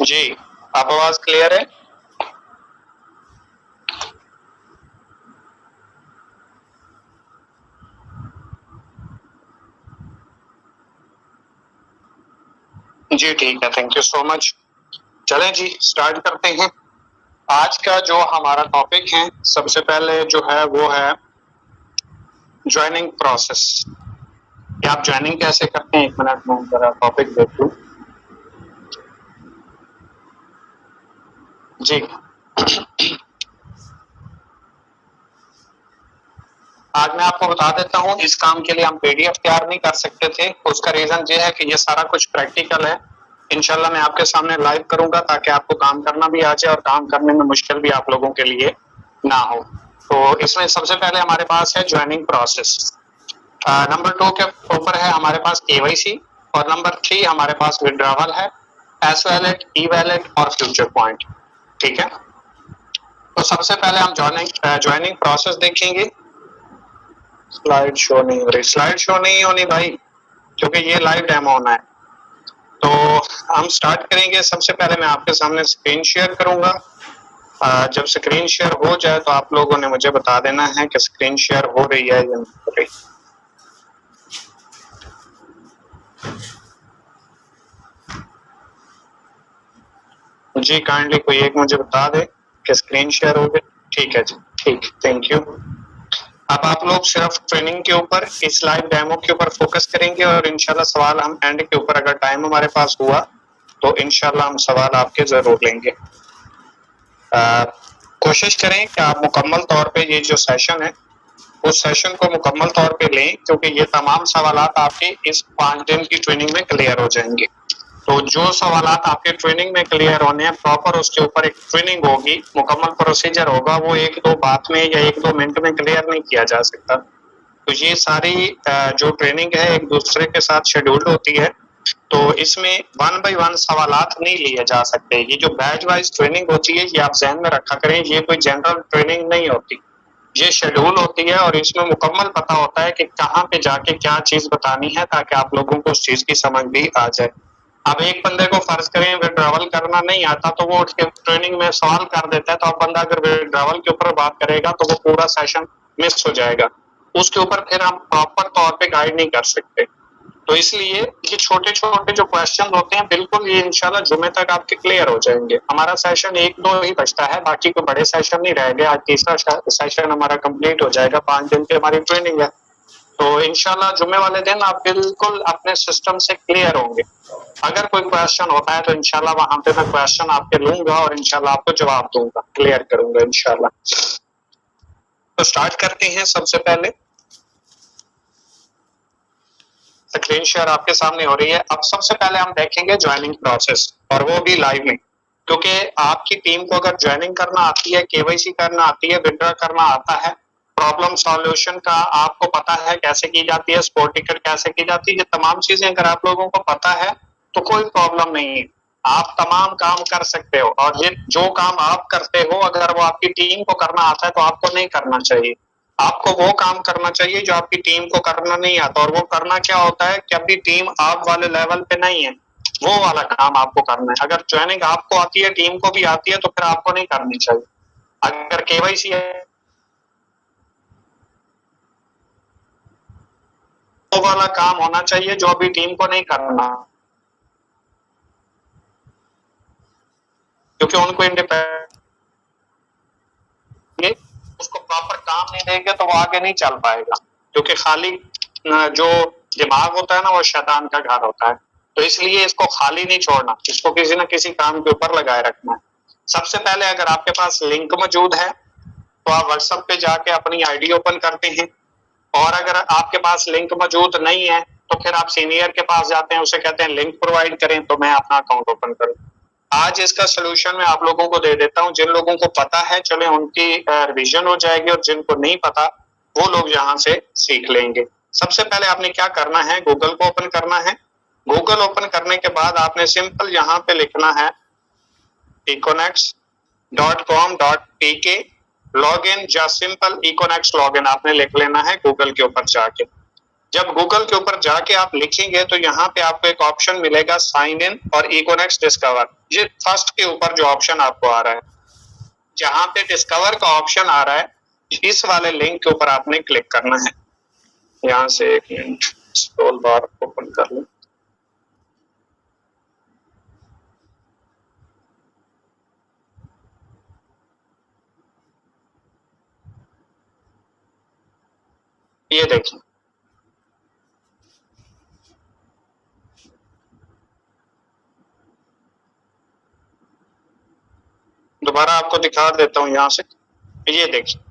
जी, आप आवाज क्लियर है? जी ठीक है, थैंक यू सो मच। चलें जी, स्टार्ट करते हैं। आज का जो हमारा टॉपिक है, सबसे पहले जो है वो है ज्वाइनिंग प्रोसेस। कि आप ज्वाइनिंग कैसे करते हैं, 1 मिनट में जरा टॉपिक देख लूं। जी आज मैं आपको बता देता हूं, इस काम के लिए हम पीडीएफ तैयार नहीं कर सकते थे। उसका रीजन ये है कि ये सारा कुछ प्रैक्टिकल है। इंशाल्लाह मैं आपके सामने लाइव करूंगा ताकि आपको काम करना भी आ जाए और काम करने में मुश्किल भी आप लोगों के लिए ना हो। तो इसमें सबसे पहले हमारे पास है ज्वाइनिंग प्रोसेस। नंबर 2 के ऊपर है हमारे पास केवाईसी और नंबर 3 हमारे पास विड्रॉवल है, एस वैलेट, ई वैलेट और फ्यूचर पॉइंट। ठीक है, तो सबसे पहले हम ज्वाइनिंग प्रोसेस देखेंगे। स्लाइड शो नहीं हो रही, स्लाइड शो नहीं होनी भाई, क्योंकि ये लाइव डेमो होना है। तो हम स्टार्ट करेंगे। सबसे पहले मैं आपके सामने स्क्रीन शेयर करूंगा। जब स्क्रीन शेयर हो जाए तो आप लोगों ने मुझे बता देना है कि स्क्रीन शेयर हो रही है या नहीं हो रही। जी काइंडली कोई एक मुझे बता दे कि स्क्रीन शेयर हो गई। ठीक है जी, ठीक, थैंक यू। अब आप लोग सिर्फ ट्रेनिंग के ऊपर, इस लाइव डेमो के ऊपर फोकस करेंगे और इंशाल्लाह सवाल हम एंड के ऊपर, अगर टाइम हमारे पास हुआ तो इंशाल्लाह हम सवाल आपके जरूर लेंगे। कोशिश करें कि आप मुकम्मल तौर पे ये जो सेशन है उस सेशन को मुकम्मल तौर पे लें, क्योंकि ये तमाम सवालात आपके इस 5 दिन की ट्रेनिंग में क्लियर हो जाएंगे। तो जो सवालात आपके ट्रेनिंग में क्लियर होने हैं, प्रॉपर उसके ऊपर एक ट्रेनिंग होगी, मुकम्मल प्रोसीजर होगा, वो 1-2 बात में या 1-2 मिनट में क्लियर नहीं किया जा सकता। तो ये सारी जो ट्रेनिंग है एक दूसरे के साथ शेड्यूल्ड होती है, तो इसमें 1 बाय 1 सवालात नहीं लिए जा सकते। ये जो बैच वाइज ट्रेनिंग होती है, ये आप ज़हन में रखा करें, ये कोई जनरल ट्रेनिंग नहीं होती, ये शेड्यूल होती है और इसमें मुकम्मल पता होता है कि कहाँ पे जाके क्या चीज बतानी है, ताकि आप लोगों को उस चीज की समझ भी आ जाए। अब एक बंदे को फर्ज करें विड्रॉवल करना नहीं आता, तो वो उसके ट्रेनिंग में सवाल कर देता है, तो अब बंदा अगर विड्रॉवल के ऊपर बात करेगा तो वो पूरा सेशन मिस हो जाएगा। उसके ऊपर फिर हम प्रॉपर तौर पे गाइड नहीं कर सकते। तो इसलिए ये छोटे छोटे जो क्वेश्चन होते हैं, बिल्कुल ये इंशाल्लाह जुमे तक आपके क्लियर हो जाएंगे। हमारा सेशन 1-2 ही बचता है, बाकी कोई बड़े सेशन नहीं रह गए। आज तीसरा सेशन हमारा कंप्लीट हो जाएगा, 5 दिन की हमारी ट्रेनिंग है। तो इंशाल्लाह जुमे वाले दिन आप बिल्कुल अपने सिस्टम से क्लियर होंगे। अगर कोई क्वेश्चन होता है तो इंशाल्लाह वहां पे मैं क्वेश्चन आपके लूंगा और इंशाल्लाह आपको जवाब दूंगा, क्लियर करूंगा इंशाल्लाह। तो स्टार्ट करते हैं। सबसे पहले स्क्रीन शेयर आपके सामने हो रही है। अब सबसे पहले हम देखेंगे ज्वाइनिंग प्रोसेस, और वो भी लाइव में, क्योंकि आपकी टीम को अगर ज्वाइनिंग करना आती है, केवाईसी करना आती है, विड्रॉ करना आता है, प्रॉब्लम सॉल्यूशन का आपको पता है कैसे की जाती है, स्पॉट टिकट कैसे की जाती है, ये तमाम चीजें अगर आप लोगों को पता है तो कोई प्रॉब्लम नहीं है, आप तमाम काम कर सकते हो। और ये जो काम आप करते हो, अगर वो आपकी टीम को करना आता है तो आपको नहीं करना चाहिए। आपको वो काम करना चाहिए जो आपकी टीम को करना नहीं आता। और वो करना क्या होता है कि अभी टीम आप वाले लेवल पे नहीं है, वो वाला काम आपको करना है। अगर ज्वाइनिंग आपको आती है, टीम को भी आती है, तो फिर आपको नहीं करनी चाहिए। अगर केवाईसी है, वो वाला काम होना चाहिए जो अभी टीम को नहीं करना, क्योंकि उनको इंडिपेंडेंट, उसको प्रॉपर काम नहीं देंगे तो वो आगे नहीं चल पाएगा। क्योंकि खाली जो दिमाग होता है ना, वो शैतान का घर होता है। तो इसलिए इसको खाली नहीं छोड़ना, इसको किसी न किसी काम के ऊपर लगाए रखना है। सबसे पहले अगर आपके पास लिंक मौजूद है तो आप व्हाट्सएप पे जाके अपनी आईडी ओपन करते हैं, और अगर आपके पास लिंक मौजूद नहीं है तो फिर आप सीनियर के पास जाते हैं, उसे कहते हैं लिंक प्रोवाइड करें तो मैं अपना अकाउंट ओपन करूं। आज इसका सोल्यूशन मैं आप लोगों को दे देता हूं। जिन लोगों को पता है चले उनकी रिवीजन हो जाएगी, और जिनको नहीं पता वो लोग यहाँ से सीख लेंगे। सबसे पहले आपने क्या करना है, गूगल को ओपन करना है। गूगल ओपन करने के बाद आपने सिंपल यहाँ पे लिखना है econex.com.pk लॉगिन, या सिंपल econex लॉगिन आपने लिख लेना है गूगल के ऊपर जाके। जब गूगल के ऊपर जाके आप लिखेंगे तो यहाँ पे आपको एक ऑप्शन मिलेगा साइन इन और इकोनेक्स डिस्कवर। ये फर्स्ट के ऊपर जो ऑप्शन आपको आ रहा है, जहाँ पे डिस्कवर का ऑप्शन आ रहा है, इस वाले लिंक के ऊपर आपने क्लिक करना है। यहाँ से एक मिनट स्क्रॉल बार ओपन कर लूं। ये देखिए, दोबारा आपको दिखा देता हूं यहाँ से। ये देखिए,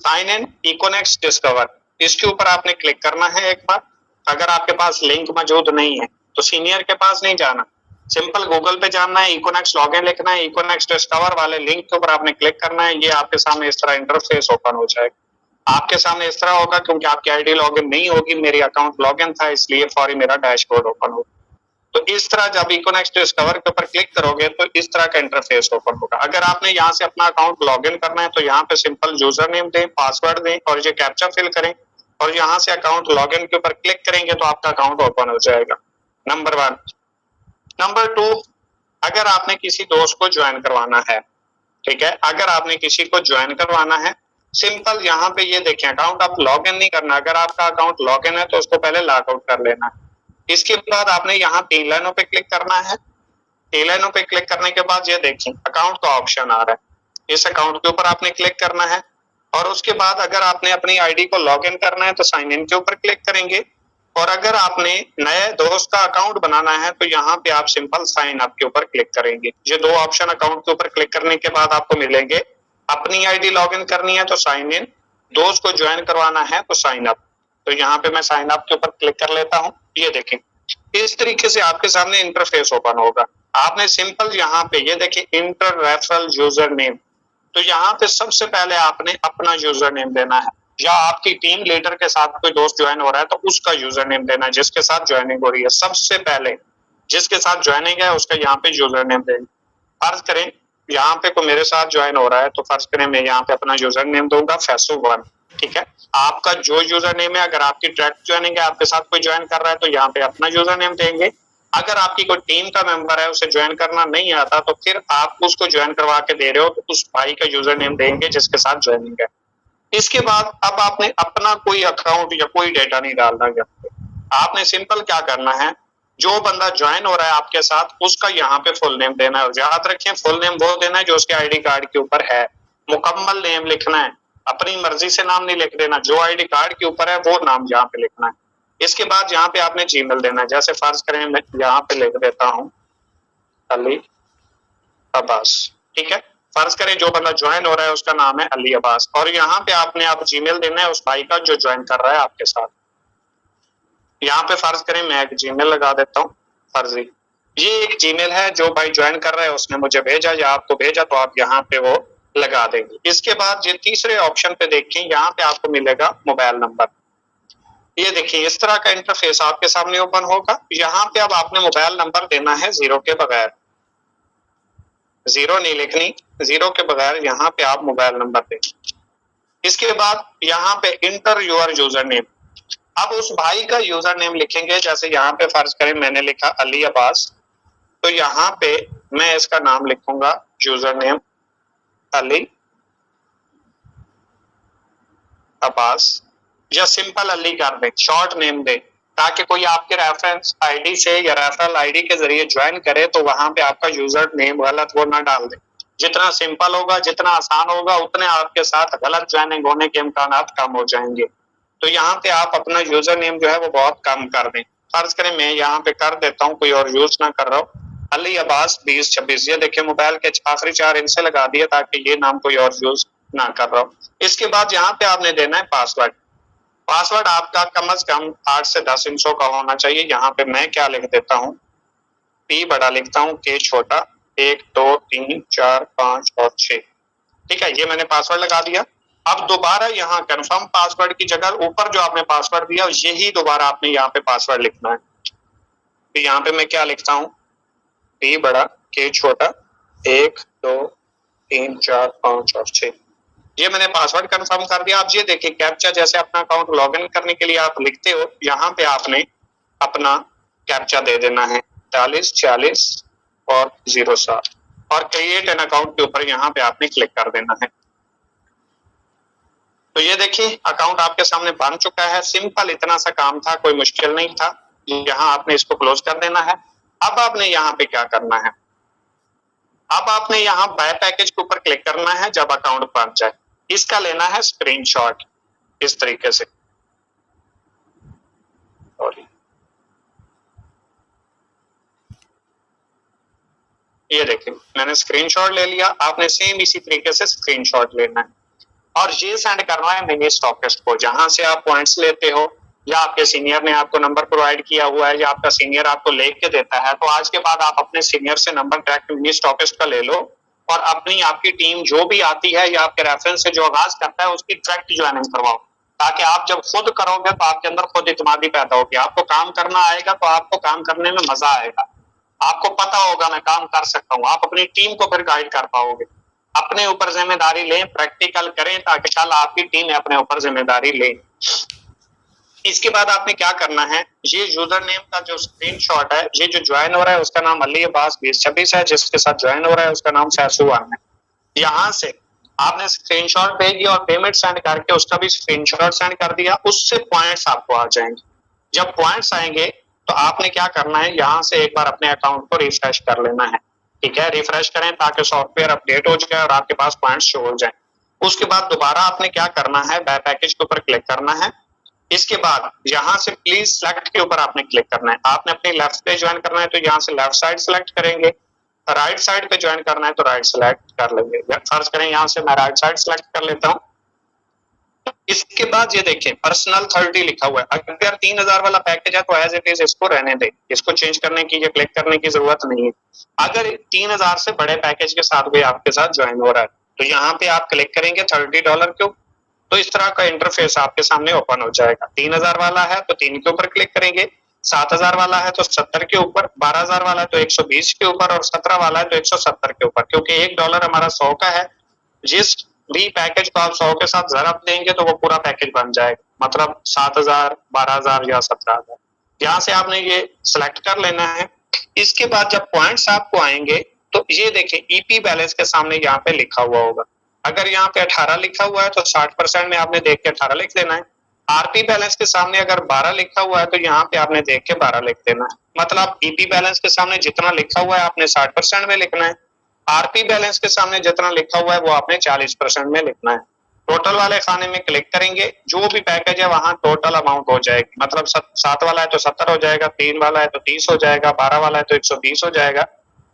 साइन इन इकोनेक्स डिस्कवर, इसके ऊपर आपने क्लिक करना है एक बार। अगर आपके पास लिंक मौजूद नहीं है तो सीनियर के पास नहीं जाना, सिंपल गूगल पे जाना है, इकोनेक्स लॉगिन लिखना है, इकोनेक्स डिस्कवर वाले लिंक के ऊपर आपने क्लिक करना है। ये आपके सामने इस तरह इंटरफेस ओपन हो जाएगा। आपके सामने इस तरह होगा क्योंकि आपकी आईडी लॉगिन नहीं होगी, मेरी अकाउंट लॉगिन था इसलिए फौरी मेरा डैशबोर्ड ओपन होगा। तो इस तरह जब इकोनेक्स डिस्कवर के ऊपर क्लिक करोगे तो इस तरह का इंटरफेस ओपन होगा। अगर आपने यहाँ से अपना अकाउंट लॉगिन करना है तो यहाँ पे सिंपल यूजर नेम दें, पासवर्ड दें और ये कैप्चा फिल करें और यहाँ से अकाउंट लॉगिन के ऊपर क्लिक करेंगे तो आपका अकाउंट ओपन हो जाएगा। नंबर 1। नंबर 2, अगर आपने किसी दोस्त को ज्वाइन करवाना है, ठीक है, अगर आपने किसी को ज्वाइन करवाना है, सिंपल यहाँ पे ये देखें, अकाउंट आप लॉगिन नहीं करना। अगर आपका अकाउंट लॉगिन है तो उसको पहले लॉग आउट कर लेना है। इसके बाद आपने यहाँ 3 लाइनों पे क्लिक करना है। 3 लाइनों पे क्लिक करने के बाद ये देखिए अकाउंट का ऑप्शन आ रहा है, इस अकाउंट के ऊपर आपने क्लिक करना है और उसके बाद अगर आपने अपनी आईडी को लॉगिन करना है तो साइन इन के ऊपर क्लिक करेंगे और अगर आपने नए दोस्त का अकाउंट बनाना है तो यहाँ पे आप सिंपल साइन अप के ऊपर क्लिक करेंगे। ये 2 ऑप्शन अकाउंट के ऊपर क्लिक करने के बाद आपको मिलेंगे। अपनी आईडी लॉगिन करनी है तो साइन इन, दोस्त को ज्वाइन करवाना है तो साइन अप। तो यहाँ पे मैं साइन अप के ऊपर क्लिक कर लेता हूँ। ये देखें, इस तरीके से आपके सामने इंटरफेस ओपन होगा। आपने सिंपल यहाँ पे ये देखिए इंटर रेफरल यूजर नेम, तो यहाँ पे सबसे पहले आपने अपना यूजर नेम देना है या आपकी टीम लीडर के साथ कोई दोस्त ज्वाइन हो रहा है तो उसका यूजर नेम देना है, जिसके साथ ज्वाइनिंग हो रही है। सबसे पहले जिसके साथ ज्वाइनिंग है उसका यहाँ पे यूजर नेम देंगे। फर्ज करें यहाँ पे कोई मेरे साथ ज्वाइन हो रहा है तो फर्ज करें मैं यहाँ पे अपना यूजर नेम दूंगा फैसू1, ठीक है। आपका जो यूजर नेम है, अगर आपकी डायरेक्ट ज्वाइनिंग है, आपके साथ कोई ज्वाइन कर रहा है तो यहाँ पे अपना यूजर नेम देंगे। अगर आपकी कोई टीम का मेंबर है, उसे ज्वाइन करना नहीं आता तो फिर आप उसको ज्वाइन करवा के दे रहे हो तो उस भाई का यूजर नेम देंगे जिसके साथ ज्वाइनिंग है। इसके बाद अब आपने अपना कोई अकाउंट या कोई डेटा नहीं डालना है। आपने सिंपल क्या करना है, जो बंदा ज्वाइन हो रहा है आपके साथ उसका यहाँ पे फुल नेम देना है। और याद रखें, फुल नेम वो देना है जो उसके आईडी कार्ड के ऊपर है। मुकम्मल नेम लिखना है, अपनी मर्जी से नाम नहीं लिख देना, जो आईडी कार्ड के ऊपर है वो नाम यहाँ पे लिखना है। इसके बाद यहाँ पे आपने जीमेल देना है। जैसे फर्ज करें मैं यहाँ पे लिख देता हूँ अली अब्बास, ठीक है। फर्ज करें जो बंदा ज्वाइन हो रहा है उसका नाम है अली अब्बास और यहाँ पे आपने आप जीमेल देना है उस भाई का जो ज्वाइन कर रहा है आपके साथ। यहाँ पे फर्ज करें मैं एक जीमेल लगा देता हूँ फर्जी। ये एक जीमेल है जो भाई ज्वाइन कर रहा है, उसने मुझे भेजा या आपको भेजा तो आप यहाँ पे वो लगा देंगे। इसके बाद ये तीसरे ऑप्शन पे देखें, यहाँ पे आपको मिलेगा मोबाइल नंबर। ये देखिए इस तरह का इंटरफेस आपके सामने ओपन होगा। यहाँ पे अब आपने मोबाइल नंबर देना है 0 के बगैर, 0 नहीं लिखनी, 0 के बगैर यहाँ पे आप मोबाइल नंबर दें। इसके बाद यहाँ पे इंटर योर यूजर नेम। अब उस भाई का यूजर नेम लिखेंगे। जैसे यहाँ पे फर्ज करें मैंने लिखा अली अब्बास, तो यहाँ पे मैं इसका नाम लिखूंगा यूजर नेम अली अब्बास या सिंपल अली कर दें, शॉर्ट नेम दे, ताकि कोई आपके रेफरेंस आईडी से या रेफरल आईडी के जरिए ज्वाइन करे तो वहां पे आपका यूजर नेम गलत वो ना डाल दे। जितना सिंपल होगा, जितना आसान होगा, उतने आपके साथ गलत ज्वाइनिंग होने के इम्कान कम हो जाएंगे। तो यहाँ पे आप अपना यूजर नेम जो है वो बहुत कम कर दें। फर्ज करें मैं यहाँ पे कर देता हूँ, कोई और यूज ना कर रहा हूँ, अली अब्बास 2026। ये देखिए मोबाइल के आखिरी 4 इनसे लगा दिए ताकि ये नाम कोई और यूज ना कर रहा हूँ। इसके बाद यहाँ पे आपने देना है पासवर्ड। पासवर्ड आपका कम से कम 8 से 10 इंचों का होना चाहिए। यहाँ पे मैं क्या लिख देता हूँ, P बड़ा लिखता हूँ, K छोटा, 1 2 3 4 5 और 6, ठीक है। ये मैंने पासवर्ड लगा दिया। अब दोबारा यहाँ कंफर्म पासवर्ड की जगह ऊपर जो आपने पासवर्ड दिया यही दोबारा आपने यहाँ पे पासवर्ड लिखना है। तो यहाँ पे मैं क्या लिखता हूँ, P बड़ा, K छोटा, 1 2 3 4 5 और 6, ये मैंने पासवर्ड कंफर्म कर दिया। आप ये देखिए कैप्चा जैसे अपना अकाउंट लॉगिन करने के लिए आप लिखते हो, यहाँ पे आपने अपना कैप्चा दे देना है 43 40 और 07 और क्रिएट एन अकाउंट के ऊपर यहाँ पे आपने क्लिक कर देना है। तो ये देखिए अकाउंट आपके सामने बन चुका है। सिंपल इतना सा काम था, कोई मुश्किल नहीं था। यहाँ आपने इसको क्लोज कर देना है। अब आपने यहाँ पे क्या करना है, अब आपने यहाँ बाय पैकेज के ऊपर क्लिक करना है जब अकाउंट बन जाए। इसका लेना है स्क्रीनशॉट इस तरीके से। सॉरी, ये देखिए मैंने स्क्रीनशॉट ले लिया। आपने सेम इसी तरीके से स्क्रीनशॉट लेना है और ये सेंड करना है मिनी स्टॉकिस्ट को, जहां से आप पॉइंट्स लेते हो या आपके सीनियर ने आपको नंबर प्रोवाइड किया हुआ है या आपका सीनियर आपको लेके देता है। तो आज के बाद आप अपने सीनियर से नंबर डायरेक्ट मिनी स्टॉकिस्ट का ले लो और अपनी आपकी टीम जो भी आती है या आपके रेफरेंस से जो आगाज करता है उसकी डायरेक्ट ज्वाइनिंग करवाओ, ताकि आप जब खुद करोगे तो आपके अंदर खुद इत्मीनान पैदा होगी। आपको काम करना आएगा तो आपको काम करने में मजा आएगा, आपको पता होगा मैं काम कर सकता हूँ। आप अपनी टीम को फिर गाइड कर पाओगे। अपने ऊपर जिम्मेदारी लें, प्रैक्टिकल करें ताकि कल आपकी टीम अपने ऊपर जिम्मेदारी ले। इसके बाद आपने क्या करना है, ये यूजर नेम का जो स्क्रीनशॉट है, ये जो ज्वाइन हो रहा है उसका नाम अली अब्बास 2026 है, जिसके साथ ज्वाइन हो रहा है उसका नाम सैसुवान है। यहाँ से आपने स्क्रीनशॉट भेज दिया और पेमेंट सेंड करके उसका भी स्क्रीनशॉट सेंड कर दिया। उससे पॉइंट्स आपको आ जाएंगे। जब पॉइंट्स आएंगे तो आपने क्या करना है, यहाँ से एक बार अपने अकाउंट को रिफ्रेश कर लेना है। ठीक है, रिफ्रेश करें ताकि सॉफ्टवेयर अपडेट हो जाए और आपके पास पॉइंट्स शो हो जाए। उसके बाद दोबारा आपने क्या करना है, बाय पैकेज के ऊपर क्लिक करना है। इसके बाद यहाँ से प्लीज सेलेक्ट के ऊपर आपने क्लिक करना है। आपने अपनी लेफ्ट पे ज्वाइन करना है तो यहाँ से लेफ्ट साइड सेलेक्ट करेंगे, राइट साइड पे ज्वाइन करना है तो राइट सेलेक्ट कर लेंगे। फर्ज करें यहाँ से मैं राइट साइड सेलेक्ट कर लेता हूँ। इसके बाद ये देखें पर्सनल 30 लिखा हुआ है। अगर 3000 वाला पैकेज है तो एज इट इज इसको रहने दें, इसको चेंज करने की या क्लिक करने की जरूरत नहीं है। अगर 3000 से बड़े पैकेज के साथ कोई आपके साथ ज्वाइन हो रहा है तो यहाँ पे आप क्लिक करेंगे $30 क्यों, तो इस तरह का इंटरफेस आपके सामने ओपन हो जाएगा। 3000 वाला है तो 3 के ऊपर क्लिक करेंगे, 7000 वाला है तो 70 के ऊपर, 12000 वाला है तो 120 के ऊपर और 17 वाला है तो 170 के ऊपर। क्योंकि $1 हमारा 100 का है, जिस भी पैकेज को आप 100 के साथ ज़रब देंगे तो वो पूरा पैकेज बन जाएगा, मतलब 7000, 12000 या 17000। यहाँ से आपने ये सिलेक्ट कर लेना है। इसके बाद जब पॉइंट्स आपको आएंगे तो ये देखें ईपी बैलेंस के सामने यहाँ पे लिखा हुआ होगा। अगर यहाँ पे 18 लिखा हुआ है तो 60% में आपने देख के 18 लिख देना है। आरपी बैलेंस के सामने अगर 12 लिखा हुआ है तो यहाँ पे आपने देख के 12 लिख देना है। मतलब ईपी बैलेंस के सामने जितना लिखा हुआ है आपने 60% में लिखना है। आरपी बैलेंस के सामने जितना लिखा हुआ है वो आपने 40% में लिखना है। टोटल वाले खाने में क्लिक करेंगे, जो भी पैकेज है वहां टोटल अमाउंट हो जाएगी। मतलब 7 वाला है तो 70 हो जाएगा, 3 वाला है तो 30 हो जाएगा, 12 वाला है तो 120 हो जाएगा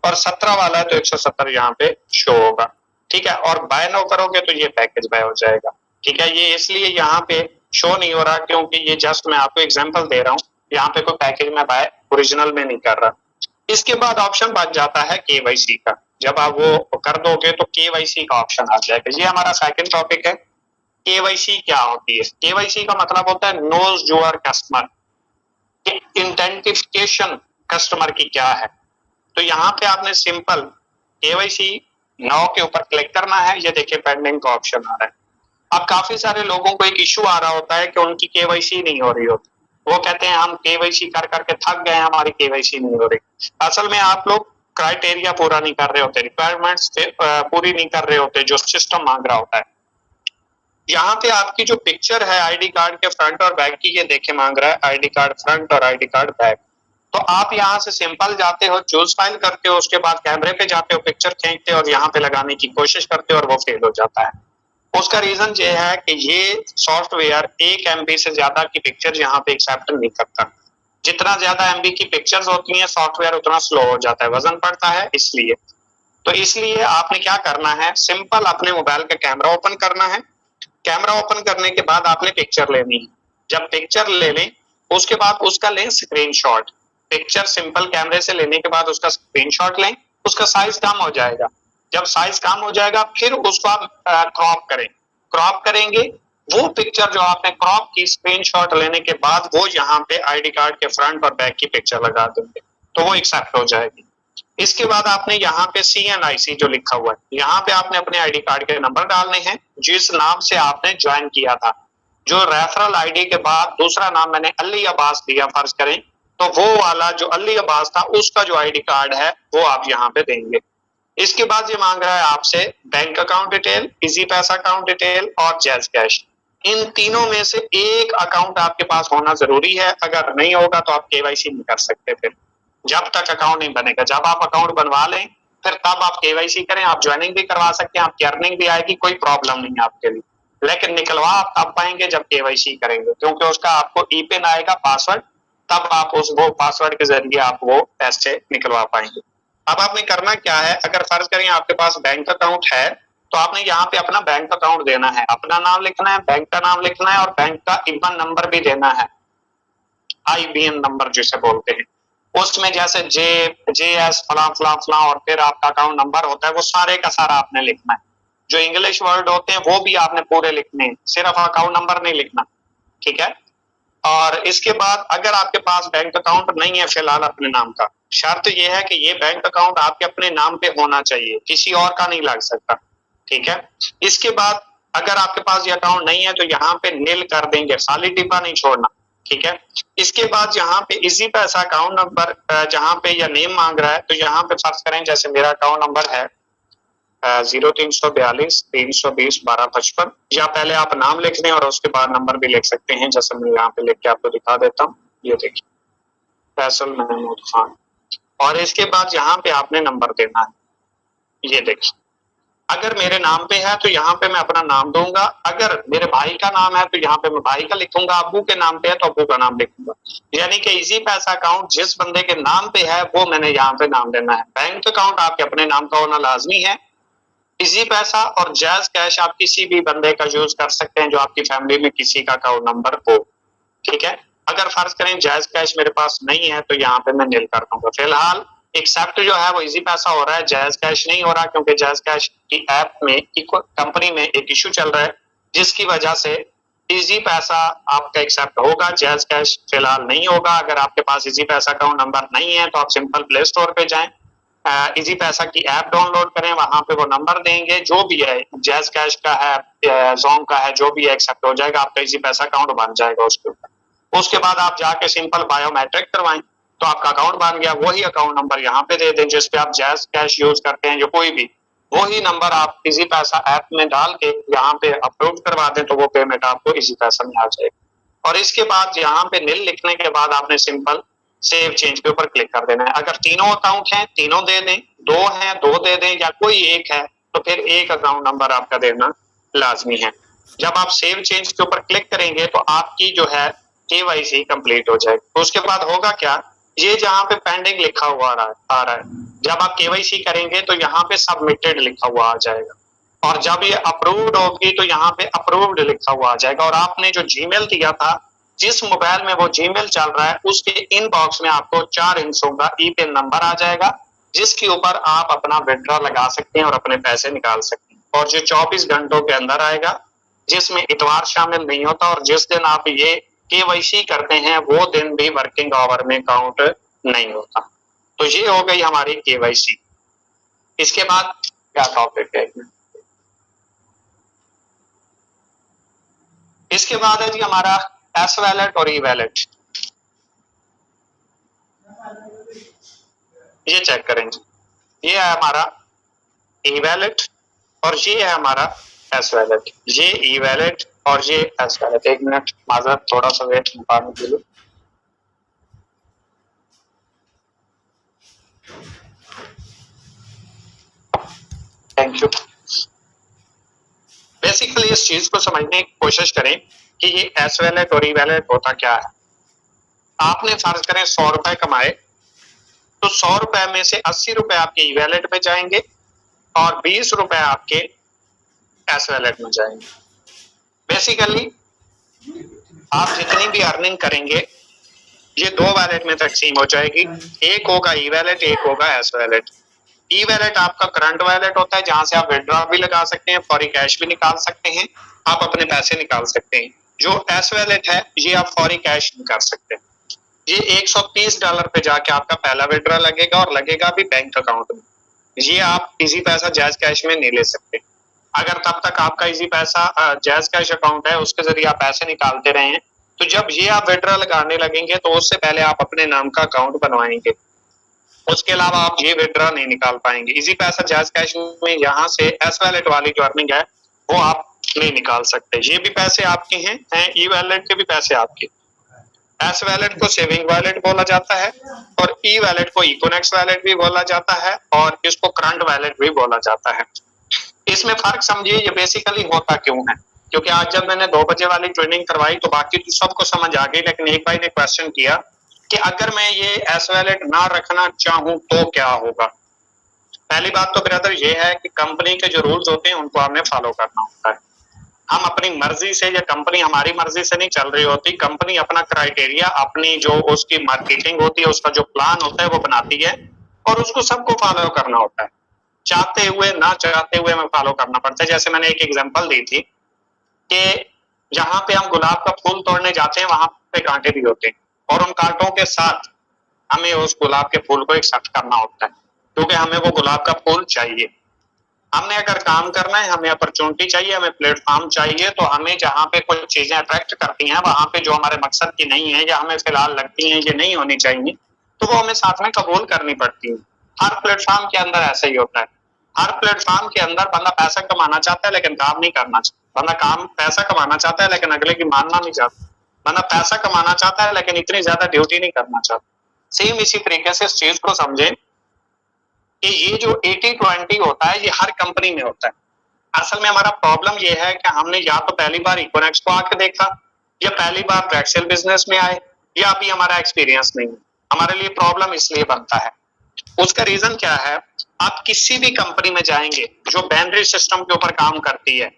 और 17 वाला है तो 170 यहाँ पे शो होगा। ठीक है, और बाय नो करोगे तो ये पैकेज बाय हो जाएगा। ठीक है, ये इसलिए यहाँ पे शो नहीं हो रहा क्योंकि ये जस्ट मैं आपको एग्जांपल दे रहा हूँ, यहाँ पे कोई पैकेज मैं बाय ओरिजिनल में नहीं कर रहा। इसके बाद ऑप्शन बच जाता है केवाईसी का। जब आप वो कर दोगे तो केवाईसी का ऑप्शन आ जाएगा। ये हमारा सेकंड टॉपिक है। केवाईसी क्या होती है? केवाईसी का मतलब होता है नोज योर कस्टमर, इंटेंटिफिकेशन कस्टमर की क्या है। तो यहाँ पे आपने सिंपल केवाईसी नाउ के ऊपर क्लिक करना है। ये देखिए पेंडिंग का ऑप्शन आ रहा है। अब काफी सारे लोगों को एक इशू आ रहा होता है कि उनकी केवाईसी नहीं हो रही होती। वो कहते हैं हम केवाईसी कर करके थक गए, हमारी केवाईसी नहीं हो रही। असल में आप लोग क्राइटेरिया पूरा नहीं कर रहे होते, रिक्वायरमेंट्स पूरी नहीं कर रहे होते जो सिस्टम मांग रहा होता है। यहाँ पे आपकी जो पिक्चर है आईडी कार्ड के फ्रंट और बैक की, ये देखे मांग रहा है आईडी कार्ड फ्रंट और आईडी कार्ड बैक। तो आप यहाँ से सिंपल जाते हो, चूज फाइल करते हो, उसके बाद कैमरे पे जाते हो, पिक्चर खींचते हो और यहाँ पे लगाने की कोशिश करते हो और वो फेल हो जाता है। उसका रीजन ये है कि ये सॉफ्टवेयर 1 MB से ज्यादा की पिक्चर यहाँ पे एक्सेप्ट नहीं करता। जितना ज्यादा MB की पिक्चर्स होती हैं सॉफ्टवेयर उतना स्लो हो जाता है, वजन पड़ता है इसलिए। तो इसलिए आपने क्या करना है, सिंपल अपने मोबाइल का कैमरा ओपन करना है। कैमरा ओपन करने के बाद आपने पिक्चर लेनी है। जब पिक्चर ले लें उसके बाद उसका लें स्क्रीनशॉट। पिक्चर सिंपल कैमरे से लेने के बाद उसका स्क्रीनशॉट लें, उसका साइज कम हो जाएगा। जब साइज कम हो जाएगा फिर उसको आप क्रॉप करें। क्रॉप करेंगे वो पिक्चर जो आपने क्रॉप की स्क्रीनशॉट लेने के बाद वो यहाँ पे आईडी कार्ड के फ्रंट और बैक की पिक्चर लगा देंगे तो वो एक्सेप्ट हो जाएगी। इसके बाद आपने यहाँ पे CNIC जो लिखा हुआ है, यहाँ पे आपने अपने आईडी कार्ड के नंबर डालने हैं जिस नाम से आपने ज्वाइन किया था। जो रेफरल आईडी के बाद दूसरा नाम मैंने अली अब्बास दिया फर्ज करें, तो वो वाला जो अली अब्बास था उसका जो आईडी कार्ड है वो आप यहाँ पे देंगे। इसके बाद ये मांग रहा है आपसे बैंक अकाउंट डिटेल, इजी पैसा अकाउंट डिटेल और जैज कैश। इन तीनों में से एक अकाउंट आपके पास होना जरूरी है, अगर नहीं होगा तो आप केवाईसी नहीं कर सकते। फिर जब तक अकाउंट नहीं बनेगा, जब आप अकाउंट बनवा लें फिर तब आप केवाईसी करें। आप ज्वाइनिंग भी करवा सकते हैं, आपकी अर्निंग भी आएगी, कोई प्रॉब्लम नहीं है आपके लिए। लेकिन निकलवा आप तब पाएंगे जब केवाईसी करेंगे, क्योंकि उसका आपको ई पिन आएगा, पासवर्ड, तब आप उस वो पासवर्ड के जरिए आप वो पैसे निकलवा पाएंगे। अब आपने करना क्या है, अगर फर्ज करें आपके पास बैंक अकाउंट है तो आपने यहाँ पे अपना बैंक अकाउंट देना है, अपना नाम लिखना है, बैंक का नाम लिखना है और बैंक का IBAN नंबर भी देना है, IBN नंबर जिसे बोलते हैं। उसमें जैसे JS फला फला फला और फिर आपका अकाउंट नंबर होता है, वो सारे का सारा आपने लिखना है। जो इंग्लिश वर्ड होते हैं वो भी आपने पूरे लिखने हैं, सिर्फ अकाउंट नंबर नहीं लिखना, ठीक है। और इसके बाद अगर आपके पास बैंक अकाउंट नहीं है फिलहाल अपने नाम का, शर्त यह है कि ये बैंक अकाउंट आपके अपने नाम पे होना चाहिए, किसी और का नहीं लग सकता, ठीक है। इसके बाद अगर आपके पास ये अकाउंट नहीं है तो यहाँ पे नील कर देंगे, खाली डिब्बा नहीं छोड़ना, ठीक है। इसके बाद यहाँ पे इजी पैसा अकाउंट नंबर जहाँ पे या नेम मांग रहा है तो यहाँ पे फर्ज करें जैसे मेरा अकाउंट नंबर है 0342 320 1255, या पहले आप नाम लिख दें और उसके बाद नंबर भी लिख सकते हैं, जैसे मैं यहाँ पे लिख के आपको दिखा देता हूँ। ये देखिए, फैसल महमूद खान, और इसके बाद यहाँ पे आपने नंबर देना है। ये देखिए, अगर मेरे नाम पे है तो यहाँ पे मैं अपना नाम दूंगा, अगर मेरे भाई का नाम है तो यहाँ पे मैं भाई का लिखूंगा, अब्बू के नाम पे है तो अब्बू का नाम लिखूंगा। यानी कि इजी पैसा अकाउंट जिस बंदे के नाम पे है वो मैंने यहाँ पे नाम देना है। बैंक अकाउंट आपके अपने नाम का होना लाजमी है। इजी पैसा और जैज कैश आप किसी भी बंदे का यूज कर सकते हैं जो आपकी फैमिली में किसी का अकाउंट नंबर हो, ठीक है। अगर फर्ज करें जैज कैश मेरे पास नहीं है तो यहाँ पे मैं नील कर दूंगा। फिलहाल एक्सेप्ट जो है वो इजी पैसा हो रहा है, जैज कैश नहीं हो रहा, क्योंकि जैज कैश की ऐप में कंपनी में एक इश्यू चल रहा है जिसकी वजह से इजी पैसा आपका एक्सेप्ट होगा, जैज कैश फिलहाल नहीं होगा। अगर आपके पास इजी पैसा अकाउंट नंबर नहीं है तो आप सिंपल प्ले स्टोर पे जाएं, इजी पैसा की ऐप डाउनलोड करें, वहां पे वो नंबर देंगे, जो भी है जैज कैश का है, जोंग का है, जो भी है एक्सेप्ट हो जाएगा, आपका इजी पैसा अकाउंट बन जाएगा उसके ऊपर। उसके बाद आप जाके सिंपल बायोमेट्रिक करवाएं तो आपका अकाउंट बन गया। वही अकाउंट नंबर यहाँ पे दे दें जिस पे आप जैज कैश यूज करते हैं, जो कोई भी, वही नंबर आप इजी पैसा ऐप में डाल के यहाँ पे अप्रूव करवा दें तो वो पेमेंट आपको इजी पैसा में आ जाएगी। और इसके बाद यहाँ पे नील लिखने के बाद आपने सिंपल सेव चेंज के ऊपर क्लिक कर देना है। अगर तीनों अकाउंट हैं तीनों दे दें, दो हैं दो दे दें, या कोई एक है तो फिर एक अकाउंट नंबर आपका देना लाजमी है। जब आप सेव चेंज के ऊपर क्लिक करेंगे तो आपकी जो है केवाईसी कंप्लीट हो जाएगी। तो उसके बाद होगा क्या, ये जहाँ पे पेंडिंग लिखा हुआ आ रहा है, जब आप केवाईसी करेंगे तो यहाँ पे सबमिटेड लिखा हुआ आ जाएगा, और जब ये अप्रूव्ड होगी तो यहाँ पे अप्रूव्ड लिखा हुआ आ जाएगा। और आपने जो जीमेल दिया था, जिस मोबाइल में वो जीमेल चल रहा है, उसके इनबॉक्स में आपको 4 हिस्सों का ई पिन नंबर आ जाएगा, जिसके ऊपर आप अपना विड्रॉ लगा सकते हैं और अपने पैसे निकाल सकते हैं। और जो 24 घंटों के अंदर आएगा, जिसमें इतवार शामिल नहीं होता, और जिस दिन आप ये केवाईसी करते हैं वो दिन भी वर्किंग आवर में काउंट नहीं होता। तो ये हो गई हमारी केवाईसी। इसके बाद क्या टॉपिक है, इसके बाद है जी हमारा एस वैलेट और ई वैलेट। ये चेक करेंगे, ये है हमारा ई वैलेट और ये है हमारा एस वैलेट। ये ई वैलेट और ये एस वैलेट। एक मिनट माजरत, थोड़ा सा वेट निकालने के लिए। Thank you. बेसिकली इस चीज को समझने की कोशिश करें कि ये एस वैलेट और ई वैलेट होता क्या है। आपने फर्ज करें 100 रुपए कमाए तो 100 रुपए में से 80 रुपए आपके ई वैलेट में जाएंगे और 20 रुपए आपके एस वैलेट में जाएंगे। बेसिकली आप जितनी भी अर्निंग करेंगे ये 2 वैलेट में तकसीम हो जाएगी, एक होगा ई वैलेट, एक होगा एस वैलेट। ई वैलेट आपका करंट वैलेट होता है, जहां से आप विड्रॉ भी लगा सकते हैं, फौरी कैश भी निकाल सकते हैं, आप अपने पैसे निकाल सकते हैं। जो एस वैलेट है ये आप फौरी कैश नहीं कर सकते। ये $130 पे जाके आपका पहला विड्रॉ लगेगा और लगेगा भी बैंक अकाउंट में। ये आप इजी पैसा जैज कैश में नहीं ले सकते। अगर तब तक आपका इजी पैसा जैज कैश अकाउंट है, उसके जरिए आप पैसे निकालते रहे हैं, तो जब ये आप विड्रॉ लगाने लगेंगे तो उससे पहले आप अपने नाम का अकाउंट बनवाएंगे। उसके अलावा आप ये विड्रॉ नहीं निकाल पाएंगे। इजी पैसा जैज कैश में यहाँ से एस वैलेट वाली जो अर्निंग है वो आप नहीं निकाल सकते। ये भी पैसे आपके हैं, ई वैलेट के भी पैसे आपके। एस वैलेट को सेविंग वैलेट बोला जाता है और ई वैलेट को इकोनेक्स वैलेट भी बोला जाता है और इसको करंट वैलेट भी बोला जाता है। इसमें फर्क समझिए, ये बेसिकली होता क्यों है, क्योंकि आज जब मैंने 2 बजे वाली ट्रेनिंग करवाई तो बाकी तो सबको समझ आ गई, लेकिन एक भाई ने क्वेश्चन किया कि अगर मैं ये एस वैलेट ना रखना चाहूं तो क्या होगा। पहली बात तो ब्रदर ये है कि कंपनी के जो रूल्स होते हैं उनको हमें फॉलो करना होता है। हम अपनी मर्जी से या कंपनी हमारी मर्जी से नहीं चल रही होती। कंपनी अपना क्राइटेरिया, अपनी जो उसकी मार्केटिंग होती है, उसका जो प्लान होता है वो बनाती है और उसको सबको फॉलो करना होता है, चाहते हुए ना चाहते हुए हमें फॉलो करना पड़ता है। जैसे मैंने एक एग्जांपल दी थी कि जहां पे हम गुलाब का फूल तोड़ने जाते हैं वहां पे कांटे भी होते हैं और उन कांटों के साथ हमें उस गुलाब के फूल को एक्सेप्ट करना होता है, क्योंकि हमें वो गुलाब का फूल चाहिए। हमने अगर काम करना है, हमें अपॉर्चुनिटी चाहिए, हमें प्लेटफॉर्म चाहिए, तो हमें जहां पे कुछ चीजें अट्रैक्ट करती हैं, वहां पे जो हमारे मकसद की नहीं है या हमें फिलहाल लगती हैं ये नहीं होनी चाहिए, तो वो हमें साथ में कबूल करनी पड़ती है। हर प्लेटफॉर्म के अंदर ऐसा ही होता है। हर प्लेटफॉर्म के अंदर बंदा पैसा कमाना चाहता है लेकिन काम नहीं करना चाहता। बंदा काम पैसा कमाना चाहता है लेकिन अगले की मानना नहीं चाहता। बंदा पैसा कमाना चाहता है लेकिन इतनी ज्यादा ड्यूटी नहीं करना चाहता। सेम इसी तरीके से इस चीज को समझे कि ये जो 80-20 होता है ये हर कंपनी में होता है। असल में हमारा प्रॉब्लम ये है कि हमने या तो पहली बार इकोनेक्स को आके देखा या पहली बार ब्रैक्सेल बिजनेस में आए या अभी हमारा एक्सपीरियंस नहीं है। हमारे लिए प्रॉब्लम इसलिए बनता है। उसका रीजन क्या है, आप किसी भी कंपनी में जाएंगे जो बाइनरी सिस्टम के ऊपर काम करती है,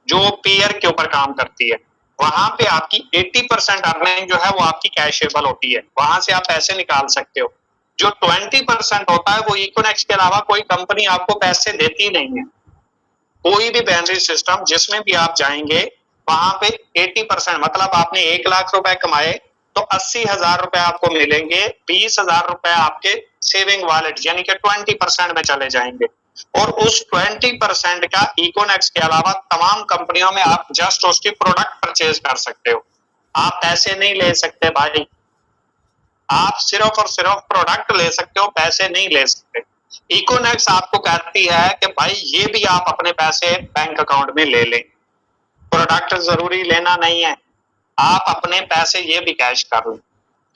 जो पेयर के ऊपर काम करती है, वहां पे आपकी 80% अर्निंग जो है वो आपकी कैशेबल होती है, वहां से आप पैसे निकाल सकते हो। जो 20% होता है वो इकोनेक्स के अलावा कोई कंपनी आपको पैसे देती नहीं है। कोई भी बाइनरी सिस्टम जिसमें भी आप जाएंगे वहां पे 80% मतलब आपने 1 लाख रुपए कमाए तो 80,000 रुपए आपको मिलेंगे, 20,000 रुपए आपके सेविंग वॉलेट यानी कि 20% में चले जाएंगे और उस 20% का इकोनेक्स के अलावा तमाम कंपनियों में आप जस्ट उसकी प्रोडक्ट परचेज कर सकते हो। आप पैसे नहीं ले सकते भाई, आप सिर्फ और सिर्फ प्रोडक्ट ले सकते हो, पैसे नहीं ले सकते। इकोनेक्स आपको कहती है कि भाई ये भी आप अपने पैसे बैंक अकाउंट में ले लें, प्रोडक्ट जरूरी लेना नहीं है, आप अपने पैसे ये भी कैश कर लें।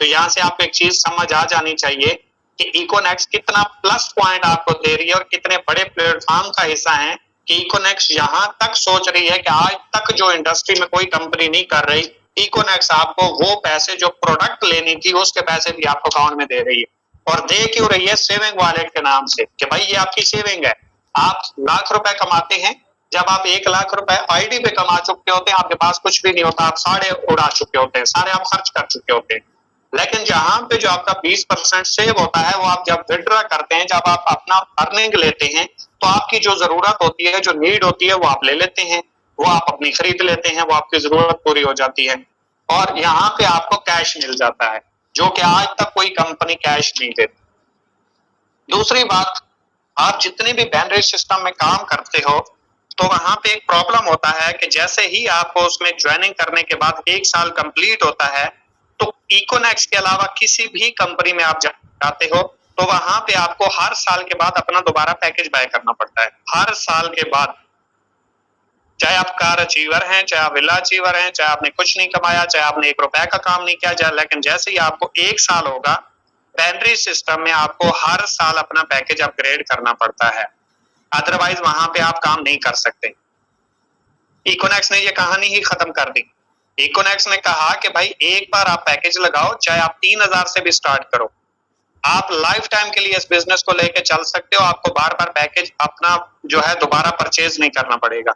तो यहाँ से आपको एक चीज समझ आ जानी चाहिए कि इकोनेक्स कितना प्लस पॉइंट आपको दे रही है और कितने बड़े प्लेटफॉर्म का हिस्सा है कि इकोनेक्स यहाँ तक सोच रही है कि आज तक जो इंडस्ट्री में कोई कंपनी नहीं कर रही, इकोनेक्स आपको वो पैसे जो प्रोडक्ट लेनी थी उसके पैसे भी आपको अकाउंट में दे रही है। और दे क्यों रही है? सेविंग वॉलेट के नाम से कि भाई ये आपकी सेविंग है। आप लाख रुपए कमाते हैं, जब आप 1 लाख रुपए आईडी पे कमा चुके होते हैं, आपके पास कुछ भी नहीं होता, आप सारे उड़ा चुके होते हैं, सारे आप खर्च कर चुके होते हैं। लेकिन जहां पे जो आपका 20% सेव होता है वो आप जब विड्रॉ करते हैं, जब आप अपना अर्निंग लेते हैं, तो आपकी जो जरूरत होती है, जो नीड होती है वो आप ले लेते हैं, वो आप अपनी खरीद लेते हैं, वो आपकी जरूरत पूरी हो जाती है और यहाँ पे आपको कैश मिल जाता है, जो कि आज तक कोई कंपनी कैश नहीं देती। दूसरी बात, आप जितने भी बाइनरी सिस्टम में काम करते हो तो वहां पे एक प्रॉब्लम होता है कि जैसे ही आपको उसमें ज्वाइनिंग करने के बाद 1 साल कंप्लीट होता है तो इकोनेक्स के अलावा किसी भी कंपनी में आप जाते हो तो वहां पे आपको हर साल के बाद अपना दोबारा पैकेज बाय करना पड़ता है। हर साल के बाद, चाहे आप कार अचीवर हैं, चाहे आप विला अचीवर हैं, चाहे आपने कुछ नहीं कमाया, चाहे आपने 1 रुपए का काम नहीं किया जाए, लेकिन जैसे ही आपको 1 साल होगा बाइनरी सिस्टम में आपको हर साल अपना पैकेज अपग्रेड करना पड़ता है, अदरवाइज वहां पे आप काम नहीं कर सकते। इकोनेक्स ने ये कहानी ही खत्म कर दी। इकोनेक्स ने कहा कि भाई एक बार आप पैकेज लगाओ, चाहे आप 3,000 से भी स्टार्ट करो, आप लाइफ टाइम के लिए इस बिजनेस को लेके चल सकते हो, आपको बार बार पैकेज अपना जो है दोबारा परचेज नहीं करना पड़ेगा।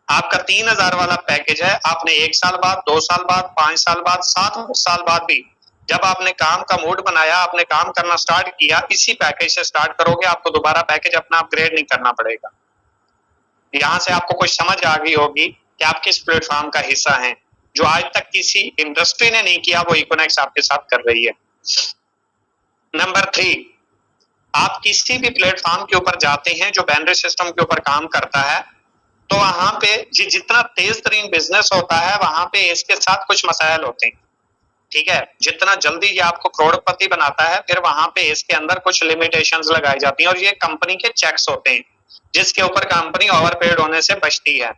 आपका 3,000 वाला पैकेज है, आपने 1 साल बाद, 2 साल बाद, 5 साल बाद, 7 साल बाद भी जब आपने काम का मूड बनाया, आपने काम करना स्टार्ट किया, इसी पैकेज से स्टार्ट करोगे, आपको दोबारा पैकेज अपना अपग्रेड नहीं करना पड़ेगा। यहाँ से आपको कुछ समझ आ गई होगी कि आप किस प्लेटफॉर्म का हिस्सा हैं। जो आज तक किसी इंडस्ट्री ने नहीं किया वो इकोनेक्स आपके साथ कर रही है। नंबर 3, आप किसी भी प्लेटफॉर्म के ऊपर जाते हैं जो बाइनरी सिस्टम के ऊपर काम करता है, तो वहां पे जितना तेज तरीन बिजनेस होता है वहां पे इसके साथ कुछ मसाइल होते हैं, ठीक है। जितना जल्दी ये आपको करोड़पति बनाता है, फिर वहां पे इसके अंदर कुछ लिमिटेशंस लगाई जाती हैं और ये कंपनी के चेक्स होते हैं जिसके ऊपर कंपनी ओवरपेड होने से बचती है।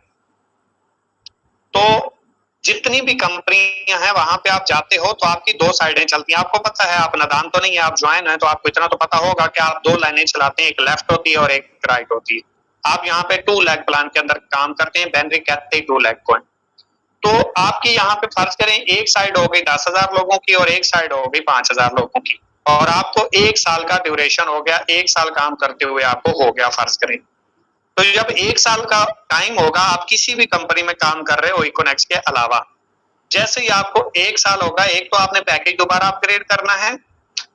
तो जितनी भी कंपनियां हैं वहां पे आप जाते हो तो आपकी दो साइडें चलती हैं। आपको पता है, आप नादान तो नहीं है, आप ज्वाइन है, तो आपको इतना तो पता होगा कि आप दो लाइनें चलाते हैं, एक लेफ्ट होती है और एक राइट होती है। आप यहाँ पे 2 लाख प्लान के अंदर काम करते हैं, बाइनरी कहते हैं 2 लाख को। तो आपकी यहाँ पे फर्ज करें एक साइड हो गई 10,000 लोगों की और एक साइड हो गई 5,000 लोगों की, और आपको 1 साल का ड्यूरेशन हो गया, 1 साल काम करते हुए आपको हो गया फर्ज करें। तो जब 1 साल का टाइम होगा, आप किसी भी कंपनी में काम कर रहे हो इकोनेक्स के अलावा, जैसे ही आपको 1 साल होगा, एक तो आपने पैकेज दोबारा अपग्रेड करना है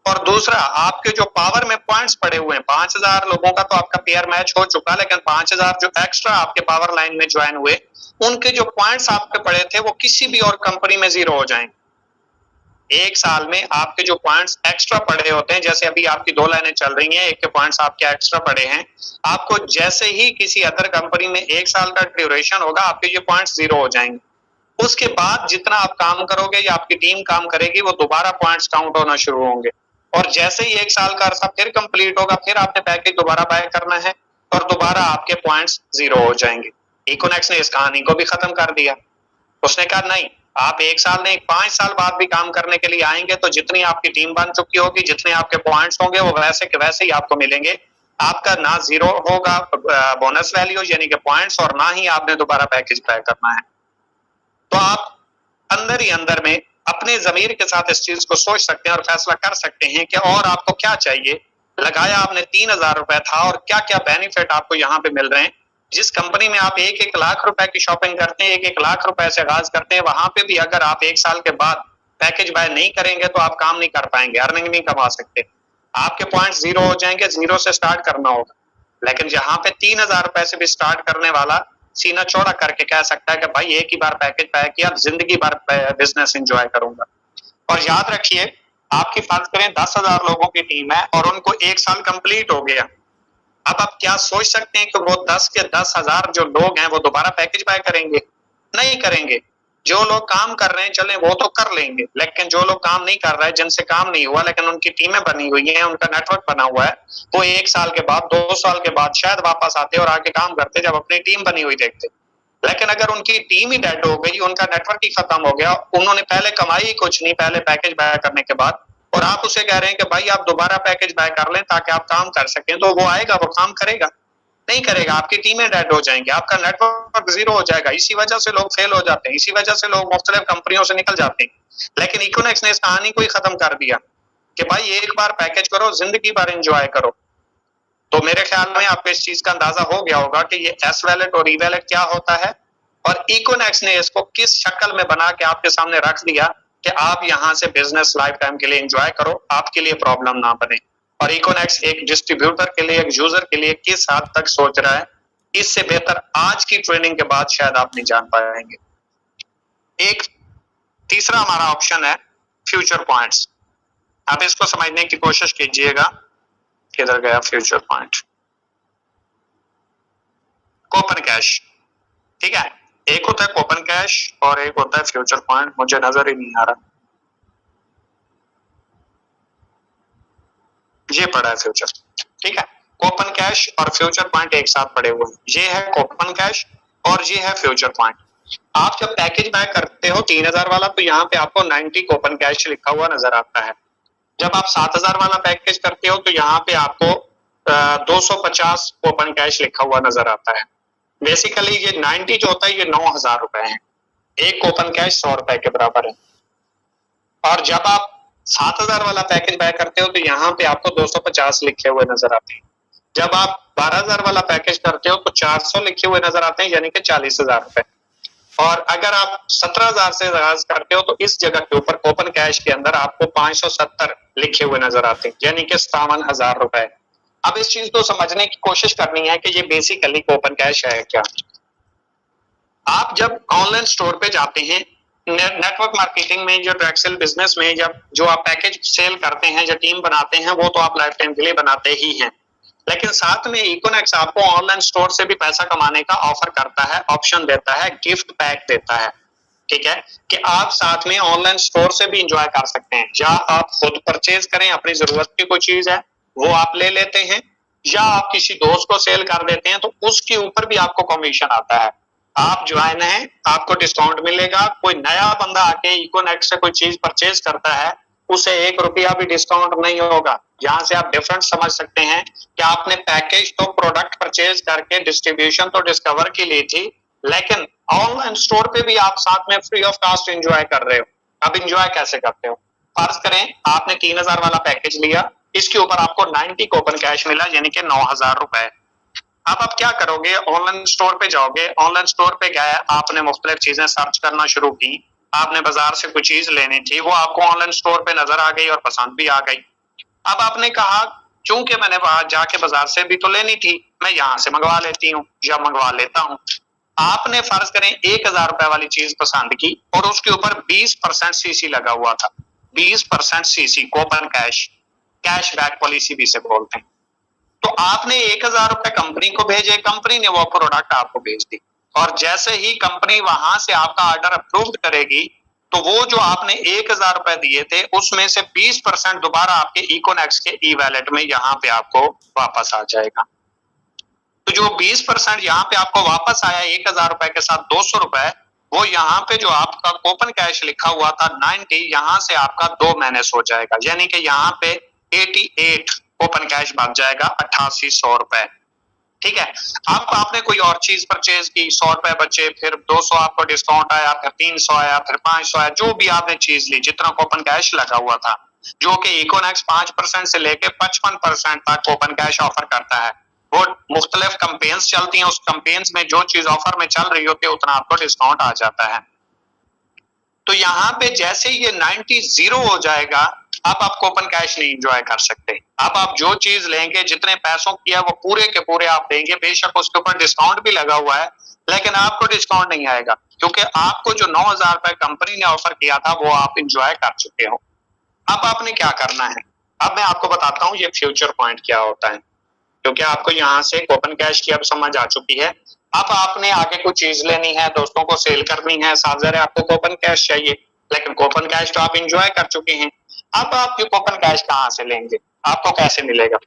और दूसरा आपके जो पावर में पॉइंट्स पड़े हुए हैं, 5,000 लोगों का तो आपका पेयर मैच हो चुका, लेकिन 5,000 जो एक्स्ट्रा आपके पावर लाइन में ज्वाइन हुए, उनके जो पॉइंट्स आपके पड़े थे वो किसी भी और कंपनी में 0 हो जाएंगे। 1 साल में आपके जो पॉइंट्स एक्स्ट्रा पड़े होते हैं, जैसे अभी आपकी 2 लाइनें चल रही हैं, एक के पॉइंट्स आपके एक्स्ट्रा पड़े हैं, आपको जैसे ही किसी अदर कंपनी में 1 साल का ड्यूरेशन होगा, आपके ये पॉइंट्स 0 हो जाएंगे। उसके बाद जितना आप काम करोगे या आपकी टीम काम करेगी, वो दोबारा पॉइंट्स काउंट होना शुरू होंगे, और जैसे ही 1 साल का अरसा फिर कंप्लीट होगा, फिर आपने पैकेज दोबारा बाय करना है और दोबारा आपके पॉइंट्स 0 हो जाएंगे। इकोनेक्स ने इस कहानी को भी खत्म कर दिया। उसने कहा नहीं, आप 1 साल नहीं 5 साल बाद भी काम करने के लिए आएंगे तो जितनी आपकी टीम बन चुकी होगी, जितने आपके पॉइंट्स होंगे, वो वैसे के वैसे ही आपको मिलेंगे। आपका ना 0 होगा बोनस वैल्यू यानी कि पॉइंट्स, और ना ही आपने दोबारा पैकेज बाय करना है। तो आप अंदर ही अंदर में अपने जमीर के साथ इस चीज को सोच सकते हैं और फैसला कर सकते हैं कि और आपको क्या चाहिए। लगाया आपने 3,000 रुपए था और क्या क्या बेनिफिट आपको यहाँ पे मिल रहे हैं। जिस कंपनी में आप 1-1 लाख रुपए की शॉपिंग करते हैं, 1-1 लाख रुपए से आगाज करते हैं, वहां पे भी अगर आप 1 साल के बाद पैकेज बाय नहीं करेंगे तो आप काम नहीं कर पाएंगे, अर्निंग नहीं कमा सकते, आपके पॉइंट 0 हो जाएंगे। 0 से स्टार्ट करना होगा, लेकिन जहां पे 3,000 रुपए से भी स्टार्ट करने वाला सीना चौड़ा करके कह सकता है कि भाई एक ही बार पैकेज बाय किया, जिंदगी भर बिजनेस एंजॉय करूंगा। और याद रखिए, आपकी फर्ज करें 10,000 लोगों की टीम है और उनको 1 साल कंप्लीट हो गया। अब आप क्या सोच सकते हैं कि वो 10 के 10,000 जो लोग हैं वो दोबारा पैकेज बाय करेंगे? नहीं करेंगे। जो लोग काम कर रहे हैं चलें वो तो कर लेंगे, लेकिन जो लोग काम नहीं कर रहे हैं, जिनसे काम नहीं हुआ लेकिन उनकी टीमें बनी हुई हैं, उनका नेटवर्क बना हुआ है, वो 1 साल के बाद 2 साल के बाद शायद वापस आते और आके काम करते जब अपनी टीम बनी हुई देखते। लेकिन अगर उनकी टीम ही डेड हो गई, उनका नेटवर्क ही खत्म हो गया, उन्होंने पहले कमाई कुछ नहीं पहले पैकेज बाय करने के बाद, और आप उसे कह रहे हैं कि भाई आप दोबारा पैकेज बाय कर लें ताकि आप काम कर सकें, तो वो आएगा, वो काम करेगा? नहीं करेगा। आपकी टीमें डेड हो जाएंगी, आपका नेटवर्क 0 हो जाएगा। इसी वजह से लोग फेल हो जाते हैं, इसी वजह से लोग मुख्तलिफ कंपनियों से निकल जाते हैं। लेकिन इकोनेक्स ने इस कहानी को ही खत्म कर दिया कि भाई एक बार पैकेज करो, जिंदगी भर एंजॉय करो। तो मेरे ख्याल में आपको इस चीज का अंदाजा हो गया होगा कि ये एस वैलेट और ई वैलेट क्या होता है, और इकोनेक्स ने इसको किस शक्ल में बना के आपके सामने रख दिया कि आप यहाँ से बिजनेस लाइफ टाइम के लिए एंजॉय करो, आपके लिए प्रॉब्लम ना बने। और इकोनेक्स एक डिस्ट्रीब्यूटर के लिए, एक यूजर के लिए किस हद तक सोच रहा है, इससे बेहतर आज की ट्रेनिंग के बाद शायद आप नहीं जान पाएंगे। एक तीसरा हमारा ऑप्शन है फ्यूचर पॉइंट्स। आप इसको समझने की कोशिश कीजिएगा। किधर गया फ्यूचर पॉइंट? कूपन कैश, ठीक है। एक होता है कूपन कैश और एक होता है फ्यूचर पॉइंट। मुझे नजर ही नहीं आ रहा, ये पड़ा है फ्यूचर, ठीक है। कूपन कैश और फ्यूचर पॉइंट एक साथ पड़े हुए हैं। ये है कूपन कैश और ये है फ्यूचर पॉइंट। आप जब पैकेज बाय करते हो 3,000 वाला, तो यहाँ पे आपको 90 कूपन कैश लिखा हुआ नजर आता है। जब आप 7,000 वाला पैकेज करते हो तो यहाँ पे आपको 250 कूपन कैश लिखा हुआ नजर आता है। बेसिकली ये 90 जो होता है ये 9,000 रुपए है। एक कूपन कैश 100 रुपए के बराबर है। और जब आप 7,000 वाला पैकेज बाय करते हो तो यहाँ पे आपको 250 लिखे हुए नजर आते हैं। जब आप 12,000 वाला पैकेज करते हो तो 400 लिखे हुए नजर आते हैं, यानी कि 40,000 रुपए। और अगर आप 17,000 से आगाज करते हो तो इस जगह के ऊपर कूपन कैश के अंदर आपको 570 लिखे हुए नजर आते हैं, यानी कि 57,000 रुपए। अब इस चीज को समझने की कोशिश करनी है कि ये बेसिकली कूपन कैश है क्या। आप जब ऑनलाइन स्टोर पे जाते हैं नेटवर्क मार्केटिंग में, जो एक्सेल बिजनेस में, जब जो आप पैकेज सेल करते हैं, जो टीम बनाते हैं, वो तो आप लाइफ टाइम के लिए बनाते ही हैं, लेकिन साथ में इकोनेक्स आपको ऑनलाइन स्टोर से भी पैसा कमाने का ऑफर करता है, ऑप्शन देता है, गिफ्ट पैक देता है। ठीक है, कि आप साथ में ऑनलाइन स्टोर से भी इंजॉय कर सकते हैं। या आप खुद परचेज करें, अपनी जरूरत की कोई चीज है वो आप ले लेते हैं, या आप किसी दोस्त को सेल कर देते हैं तो उसके ऊपर भी आपको कमीशन आता है। आप ज्वाइन हैं, आपको डिस्काउंट मिलेगा। कोई नया बंदा आके इकोनेक्ट से कोई चीज परचेज करता है, उसे 1 रुपया भी डिस्काउंट नहीं होगा। यहाँ से आप डिफरेंस समझ सकते हैं कि आपने पैकेज तो प्रोडक्ट परचेज करके डिस्ट्रीब्यूशन तो डिस्कवर की ली थी, लेकिन ऑनलाइन स्टोर पे भी आप साथ में फ्री ऑफ कॉस्ट एंजॉय कर रहे हो। अब एंजॉय कैसे करते हो? फर्ज करें आपने 3000 वाला पैकेज लिया, इसके ऊपर आपको 90 कूपन कैश मिला, यानी कि 9000 रुपए। अब आप क्या करोगे? ऑनलाइन स्टोर पे जाओगे, ऑनलाइन स्टोर पे गए, आपने मुख्तलिफ चीजें सर्च करना शुरू की, आपने बाजार से कोई चीज लेनी थी, वो आपको ऑनलाइन स्टोर पे नजर आ गई और पसंद भी आ गई। अब आपने कहा चूंकि मैंने वहां जाके बाजार से भी तो लेनी थी, मैं यहाँ से मंगवा लेती हूँ या मंगवा लेता हूँ। आपने फर्ज करें 1000 रुपए वाली चीज पसंद की और उसके ऊपर 20% सीसी लगा हुआ था। 20% CC coupon cash, cashback policy भी से बोलते हैं। तो आपने 1000 रुपए कंपनी को भेजे, कंपनी ने वो प्रोडक्ट आपको भेज दी, और जैसे ही कंपनी वहां से आपका ऑर्डर अप्रूव्ड करेगी, तो वो जो आपने 1000 रुपए दिए थे उसमें से 20% दोबारा आपके इकोनेक्स के ई वैलेट में यहाँ पे आपको वापस आ जाएगा। तो जो 20% यहाँ पे आपको वापस आया 1000 रुपए के साथ 200 रुपए, वो यहाँ पे जो आपका कूपन कैश लिखा हुआ था 90, यहाँ से आपका 2 माइनस हो जाएगा, यानी कि यहाँ पे 88 कूपन कैश बच जाएगा, 8800 रुपए। ठीक है, अब आपने कोई और चीज परचेज की, 100 रुपए बचे, फिर 200 आपको डिस्काउंट आया, फिर 300 आया, फिर 500 आया, जो भी आपने चीज ली, जितना कूपन कैश लगा हुआ था, जो कि इकोनेक्स 5% से लेके 55% तक कूपन कैश ऑफर करता है। वो मुख्तलिफ कैंपेन्स चलती हैं, उस कैंपेन्स में जो चीज ऑफर में चल रही होती है उतना आपको डिस्काउंट आ जाता है। तो यहाँ पे जैसे ये 90 जीरो हो जाएगा, अब आप कूपन कैश नहीं एंजॉय कर सकते। अब आप जो चीज लेंगे, जितने पैसों की है, वो पूरे के पूरे आप देंगे, बेशक उसके ऊपर डिस्काउंट भी लगा हुआ है, लेकिन आपको डिस्काउंट नहीं आएगा, क्योंकि आपको जो 9000 रुपए कंपनी ने ऑफर किया था वो आप एंजॉय कर चुके हो। अब आपने क्या करना है? अब मैं आपको बताता हूँ ये फ्यूचर पॉइंट क्या होता है, क्योंकि आपको यहाँ से कूपन कैश की अब समझ आ चुकी है। अब आपने आगे कोई चीज लेनी है, दोस्तों को सेल करनी है, साझा आपको कूपन कैश चाहिए, लेकिन कूपन कैश तो आप एंजॉय कर चुके हैं। अब आप ये कूपन कैश कहाँ से लेंगे? आपको कैसे मिलेगा?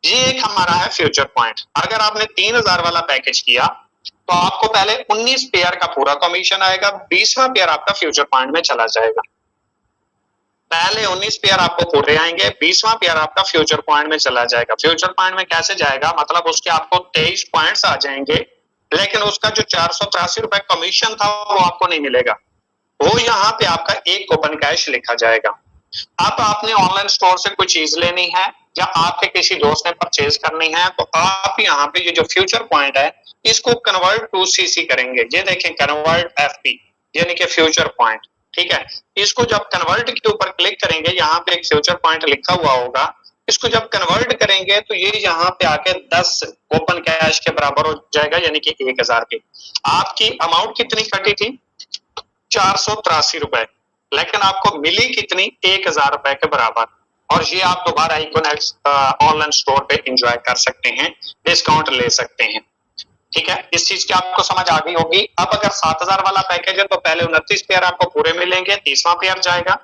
ये एक हमारा है फ्यूचर पॉइंट। अगर आपने 3000 वाला पैकेज किया तो आपको पहले 19 पेयर का पूरा कमीशन आएगा, 20वां पेयर आपका फ्यूचर पॉइंट में चला जाएगा। पहले 19 पेयर आपको पूरे आएंगे, 20वां पेयर आपका फ्यूचर पॉइंट में चला जाएगा। फ्यूचर पॉइंट में कैसे जाएगा? मतलब उसके आपको 23 पॉइंट्स आ जाएंगे, लेकिन उसका जो 483 रुपए कमीशन था वो आपको नहीं मिलेगा, वो यहाँ पे आपका एक कूपन कैश लिखा जाएगा। अब आपने ऑनलाइन स्टोर से कोई चीज लेनी है या आपके किसी दोस्त ने परचेज करनी है, तो आप यहाँ पे ये जो फ्यूचर पॉइंट है इसको कन्वर्ट टू सीसी करेंगे। ये देखें, कन्वर्ट एफपी यानी कि फ्यूचर पॉइंट। ठीक है, इसको जब कन्वर्ट के ऊपर क्लिक करेंगे, यहाँ पे एक फ्यूचर पॉइंट लिखा हुआ होगा, इसको जब कन्वर्ट करेंगे तो ये यहाँ पे आके 10 कूपन कैश के बराबर हो जाएगा, यानी कि 1000 की। आपकी अमाउंट कितनी कटी थी? 483 रुपए, लेकिन आपको मिली कितनी? 1000 रुपए के बराबर। और ये आप दोबारा इकोनेक्स ऑनलाइन स्टोर पे एंजॉय कर सकते हैं, डिस्काउंट ले सकते हैं। ठीक है, इस चीज की आपको समझ आ गई होगी। अब अगर 7000 वाला पैकेज है तो पहले 29 पेयर आपको पूरे मिलेंगे, 30वां पेयर जाएगा।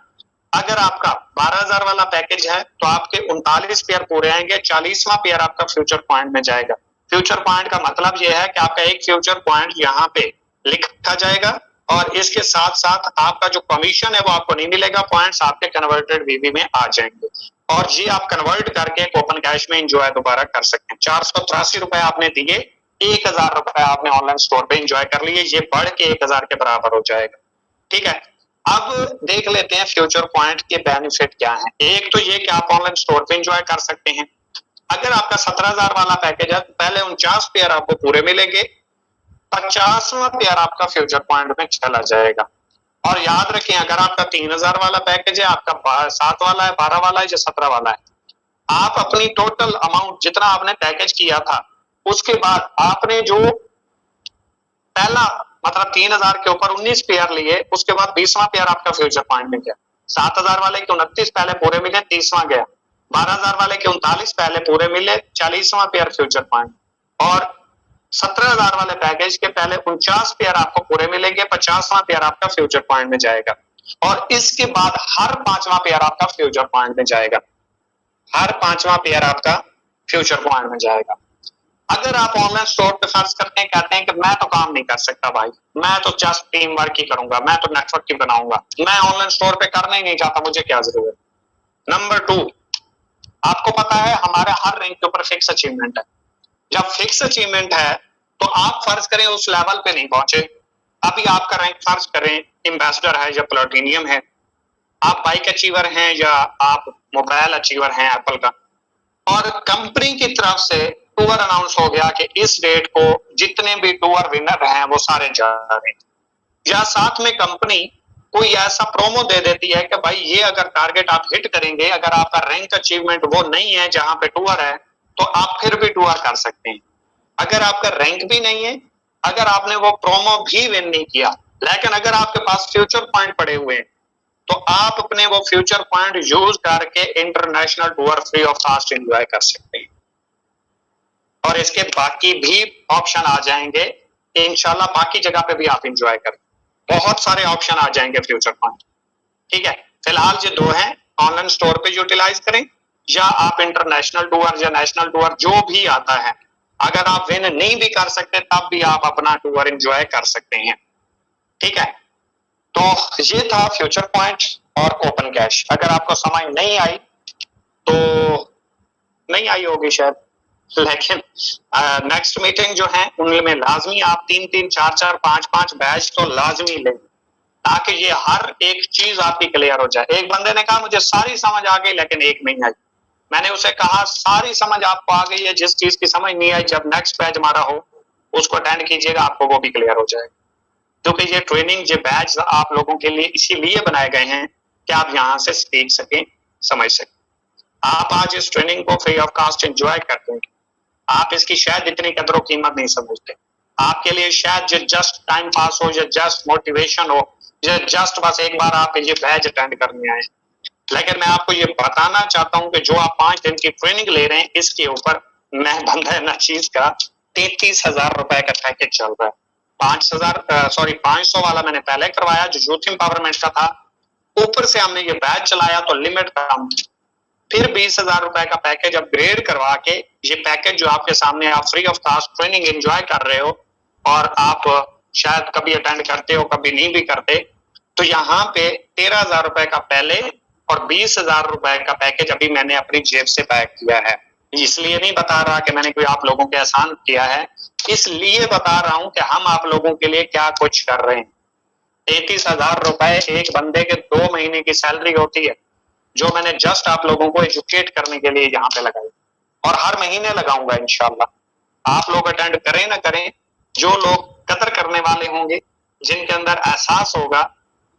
अगर आपका 12000 वाला पैकेज है तो आपके 39 पेयर पूरे आएंगे, 40वां पेयर आपका फ्यूचर पॉइंट में जाएगा। फ्यूचर पॉइंट का मतलब यह है कि आपका एक फ्यूचर पॉइंट यहाँ पे लिखा जाएगा, और इसके साथ साथ आपका जो कमीशन है वो आपको नहीं मिलेगा, पॉइंट्स आपके कन्वर्टेड वीवी में आ जाएंगे, और ये आप कन्वर्ट करके कूपन कैश में एंजॉय दोबारा कर सकते हैं। 483 रुपए आपने दिए, 1000 रुपए आपने ऑनलाइन स्टोर पे एंजॉय कर लिए, ये बढ़ के 1000 के बराबर हो जाएगा। ठीक है, अब देख लेते हैं फ्यूचर पॉइंट के बेनिफिट क्या है। एक तो ये कि आप ऑनलाइन स्टोर पे एंजॉय कर सकते हैं। अगर आपका 17000 वाला पैकेज है तो पहले 49 पेयर आपको पूरे मिलेंगे, 50वां पेयर आपका फ्यूचर पॉइंट में चला जाएगा। और याद रखें, अगर आपका 3000 वाला पैकेज है, आपका 7 वाला है, 12 वाला है या 17 वाला है, आप अपनी टोटल अमाउंट जितना आपने पैकेज किया था उसके बाद आपने जो पहला मतलब 3000 के ऊपर 19 पेयर लिए, उसके बाद 20वां पेयर आपका फ्यूचर पॉइंट में गया। 7000 वाले के 29 पहले पूरे मिले, 30वां गया। 12000 वाले के 39 पहले पूरे मिले, 40वां पेयर फ्यूचर पॉइंट। और 17000 वाले पैकेज के पहले 49 पेयर आपको पूरे मिलेंगे, 50वां पेयर आपका फ्यूचर पॉइंट में जाएगा। और इसके बाद हर 5वां पेयर आपका फ्यूचर पॉइंट में जाएगा। हर 5वां पेयर आपका फ्यूचर पॉइंट में जाएगा। अगर आप ऑनलाइन स्टोर पे फर्ज करते हैं, कहते हैं कि मैं तो काम नहीं कर सकता भाई, मैं तो जस्ट टीम वर्क ही करूंगा, मैं तो नेटवर्क ही बनाऊंगा, मैं ऑनलाइन स्टोर पे करना ही नहीं चाहता, मुझे क्या जरूरत। नंबर 2, आपको पता है हमारे हर रैंक के ऊपर फिक्स अचीवमेंट है। जब फिक्स अचीवमेंट है तो आप फर्ज करें उस लेवल पे नहीं पहुंचे, अभी आपका रैंक फर्ज करें एम्बेसडर है या प्लैटिनियम है, आप बाइक अचीवर हैं या आप मोबाइल अचीवर हैं एप्पल का, और कंपनी की तरफ से टूर अनाउंस हो गया कि इस डेट को जितने भी टूर विनर हैं वो सारे जा रहे हैं, या साथ में कंपनी कोई ऐसा प्रोमो दे देती है कि भाई ये अगर टारगेट आप हिट करेंगे, अगर आपका रैंक अचीवमेंट वो नहीं है जहां पे टूर है, तो आप फिर भी टूर कर सकते हैं। अगर आपका रैंक भी नहीं है, अगर आपने वो प्रोमो भी विन नहीं किया, लेकिन अगर आपके पास फ्यूचर पॉइंट पड़े हुए हैं, तो आप अपने वो फ्यूचर पॉइंट यूज करके international tour free of cost enjoy कर सकते हैं। और इसके बाकी भी ऑप्शन आ जाएंगे इंशाल्लाह, बाकी जगह पे भी आप एंजॉय करें, बहुत सारे ऑप्शन आ जाएंगे फ्यूचर पॉइंट। ठीक है, फिलहाल ये 2 हैं, ऑनलाइन स्टोर पे यूटिलाइज करें, या आप इंटरनेशनल टूर या नेशनल टूर जो भी आता है, अगर आप विन नहीं भी कर सकते तब भी आप अपना टूर एंजॉय कर सकते हैं। ठीक है, तो ये था फ्यूचर पॉइंट और ओपन कैश। अगर आपको समझ नहीं आई तो नहीं आई होगी शायद, लेकिन नेक्स्ट मीटिंग जो है उनमें लाजमी आप 3-3, 4-4, 5-5 बैच तो लाजमी लें, ताकि ये हर एक चीज आपकी क्लियर हो जाए। एक बंदे ने कहा मुझे सारी समझ आ गई लेकिन एक नहीं आई। मैंने उसे कहा सारी समझ आपको आ गई है, जिस चीज की समझ नहीं आई जब नेक्स्ट बैच हमारा हो उसको अटेंड कीजिएगा, आपको वो भी क्लियर हो जाएगा। क्योंकि ये ट्रेनिंग, ये बैच आप लोगों के लिए इसीलिए बनाए गए हैं कि आप यहाँ से सीख सकें, समझ सकें। आप आज इस ट्रेनिंग को फ्री ऑफ कॉस्ट एंजॉय करते हैं, आप इसकी शायद इतनी कदर कीमत नहीं समझते। आपके लिए शायद जो जस्ट टाइम पास हो, या जस्ट मोटिवेशन हो, या जस्ट बस एक बार आप ये बैच अटेंड करने आए। लेकिन मैं आपको ये बताना चाहता हूँ कि जो आप 5 दिन की ट्रेनिंग ले रहे हैं, इसके ऊपर मैं बंदा नचीज का 33,000 रुपए का पैकेज चल रहा है। 500 वाला मैंने पहले करवाया जो यूथ एम्पावरमेंट का था, ऊपर से हमने ये बैच चलाया तो लिमिट कम, फिर 20,000 रुपए का पैकेज अपग्रेड करवा के, ये पैकेज जो आपके सामने, आप free of cost training enjoy कर रहे हो, और आप शायद कभी अटेंड करते हो कभी नहीं भी करते, तो यहाँ पे 13,000 रुपए का पहले और 20,000 रुपए का पैकेज अभी मैंने अपनी जेब से पैक किया है। इसलिए नहीं बता रहा कि मैंने कोई आप लोगों के एहसान किया है, इसलिए बता रहा हूं कि हम आप लोगों के लिए क्या कुछ कर रहे हैं। 33,000 रुपए एक बंदे के 2 महीने की सैलरी होती है, जो मैंने जस्ट आप लोगों को एजुकेट करने के लिए यहाँ पे लगाई, और हर महीने लगाऊंगा इंशाल्लाह। आप लोग अटेंड करें ना करें, जो लोग कदर करने वाले होंगे, जिनके अंदर एहसास होगा,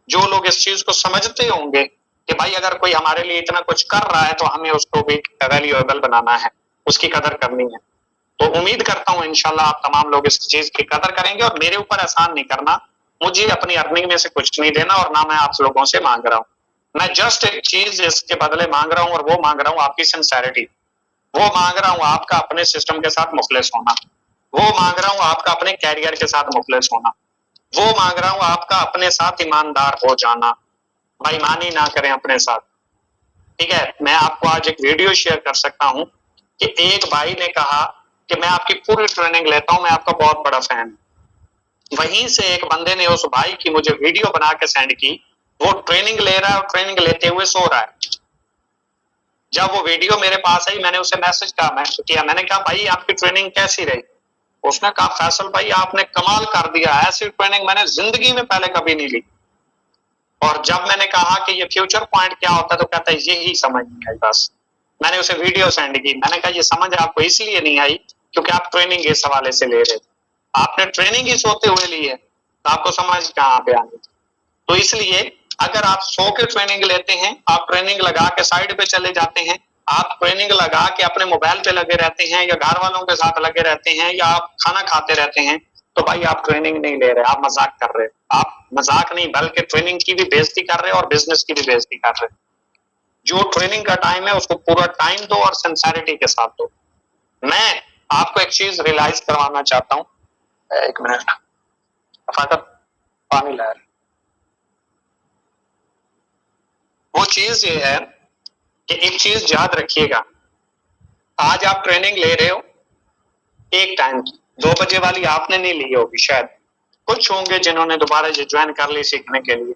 जो लोग इस चीज को समझते होंगे कि भाई अगर कोई हमारे लिए इतना कुछ कर रहा है तो हमें उसको भी वैल्यूएबल बनाना है, उसकी कदर करनी है। तो उम्मीद करता हूं इंशाल्लाह आप तमाम लोग इस चीज की कदर करेंगे, और मेरे ऊपर एहसान नहीं करना, मुझे अपनी अर्निंग में से कुछ नहीं देना, और ना मैं आप लोगों से मांग रहा हूँ। मैं जस्ट एक चीज इसके बदले मांग रहा हूँ, और वो मांग रहा हूँ आपकी सिंसेरिटी, वो मांग रहा हूँ आपका अपने सिस्टम के साथ मुखलिस होना, वो मांग रहा हूँ आपका अपने कैरियर के साथ मुखलिस होना, वो मांग रहा हूँ आपका अपने साथ ईमानदार हो जाना, बेईमानी ना करें अपने साथ। ठीक है, मैं आपको आज एक वीडियो शेयर कर सकता हूँ कि एक भाई ने कहा कि मैं आपकी पूरी ट्रेनिंग लेता हूँ, मैं आपका बहुत बड़ा फैन। वहीं से एक बंदे ने उस भाई की मुझे वीडियो बना के सेंड की, वो ट्रेनिंग ले रहा है और ट्रेनिंग लेते हुए सो रहा है। जब वो वीडियो मेरे पास आई, मैंने उसे मैसेज किया, मैंने कहा भाई आपकी ट्रेनिंग कैसी रही? उसने कहा फैसल भाई आपने कमाल कर दिया, ऐसी ट्रेनिंग मैंने जिंदगी में पहले कभी नहीं ली। और जब मैंने कहा कि ये फ्यूचर पॉइंट क्या होता है, तो कहता है यही समझ नहीं आई बस। मैंने उसे वीडियो सेंड की, मैंने कहा ये समझ आपको इसलिए नहीं आई क्योंकि आप ट्रेनिंग इस हवाले से ले रहे थे, आपने ट्रेनिंग ही सोते हुए ली है, तो आपको समझ कहाँ पे आनी। तो इसलिए अगर आप सो के ट्रेनिंग लेते हैं, आप ट्रेनिंग लगा के साइड पे चले जाते हैं, आप ट्रेनिंग लगा के अपने मोबाइल पे लगे रहते हैं, या घर वालों के साथ लगे रहते हैं, या आप खाना खाते रहते हैं, तो भाई आप ट्रेनिंग नहीं ले रहे, आप मजाक कर रहे हो। आप मजाक नहीं बल्कि ट्रेनिंग की भी बेइज्जती कर रहे हो और बिजनेस की भी बेइज्जती कर रहे हो। जो ट्रेनिंग का टाइम है उसको पूरा टाइम दो और सिंसेरिटी के साथ दो। मैं आपको एक चीज रियलाइज करवाना चाहता हूं, एक मिनट फकत पानी ला। वो चीज ये है कि एक चीज याद रखिएगा, आज आप ट्रेनिंग ले रहे हो एक टाइम की, 2 बजे वाली आपने नहीं ली होगी, शायद कुछ होंगे जिन्होंने दोबारा ज्वाइन कर ली सीखने के लिए।